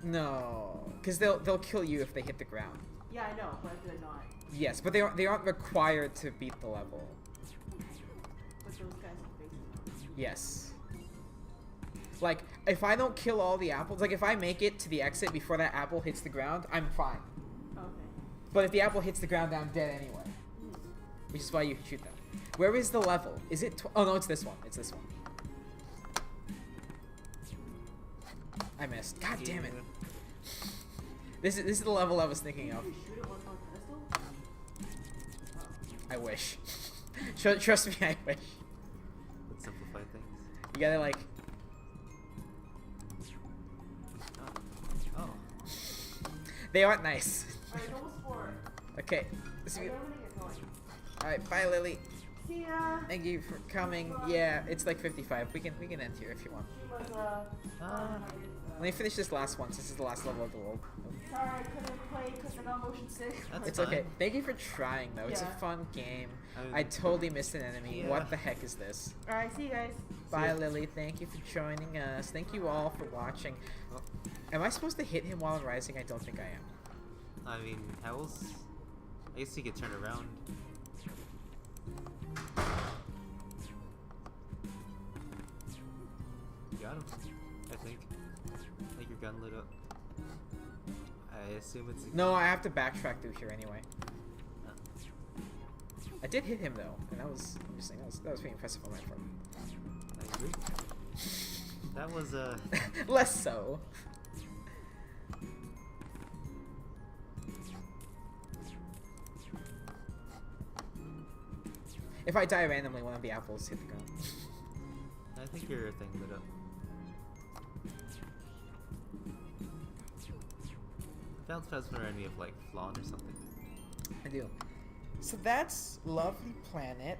No, because they'll kill you if they hit the ground. Yeah, I know, but they're not. Yes, but they aren't required to beat the level. But those guys have faces on. Yes. Like, if I don't kill all the apples, like if I make it to the exit before that apple hits the ground, I'm fine. Okay. But if the apple hits the ground, then I'm dead anyway. Which is why you shoot them. Where is the level? Is it? Oh no, it's this one. It's this one. I missed. God damn it. This is the level I was thinking of. You shoot it on pedestal? I wish. Trust me, I wish. Let's simplify things. You gotta like. Oh. They aren't nice. Alright, almost 4. Okay. I don't want to get going. Alright, bye Lily. See ya! Thank you for coming. Yeah, it's like 55. We can end here if you want. She was, Let me finish this last one. This is the last level of the world. sorry, I couldn't play because I got motion sick. That's It's fine. okay. Thank you for trying though. It's a Yeah. fun game. I mean- I totally missed an enemy. Yeah. What the heck is this? Alright, see you guys. Bye ya. Lily. Thank you for joining us. Thank you all for watching. Oh. Am I supposed to hit him while I'm rising? I don't think I am. I mean, how else? I guess you could turn around. Got him, I think. I think your gun lit up. I assume it's. No, I have to backtrack through here anyway. Oh. I did hit him though, and that was interesting. That was pretty impressive on my part. I agree. That was Less so. If I die randomly, one of the apples hit the ground. I think your thing lit up. Bounce pads remind me of like flan or something. I do. So that's Lovely Planet.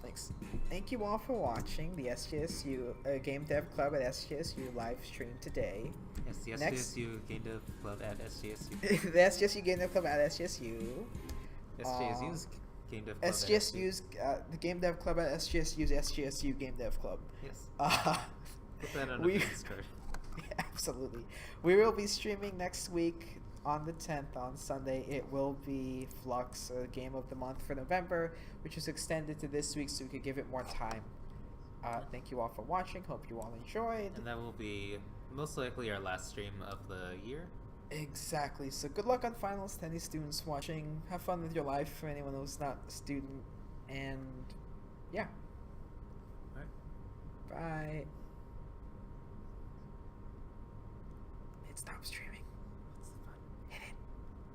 Thanks. Thank you all for watching the SGSU Game Dev Club at SGSU live stream today. Yes, the Next- SGSU Game Dev Club at SGSU. The SGSU Game Dev Club at SGSU. SGSU's Game Dev Club SGSU's the Game Dev Club at SGSU's SGSU Game Dev Club. Yes. Put that on a we- business card. Absolutely. We will be streaming next week on the 10th on Sunday. It will be Flux, Game of the Month for November, which was extended to this week so we could give it more time. Thank you all for watching. Hope you all enjoyed. And that will be most likely our last stream of the year. Exactly. So good luck on finals to any students watching. Have fun with your life for anyone who's not a student. And yeah. Alright. Bye. It stopped streaming.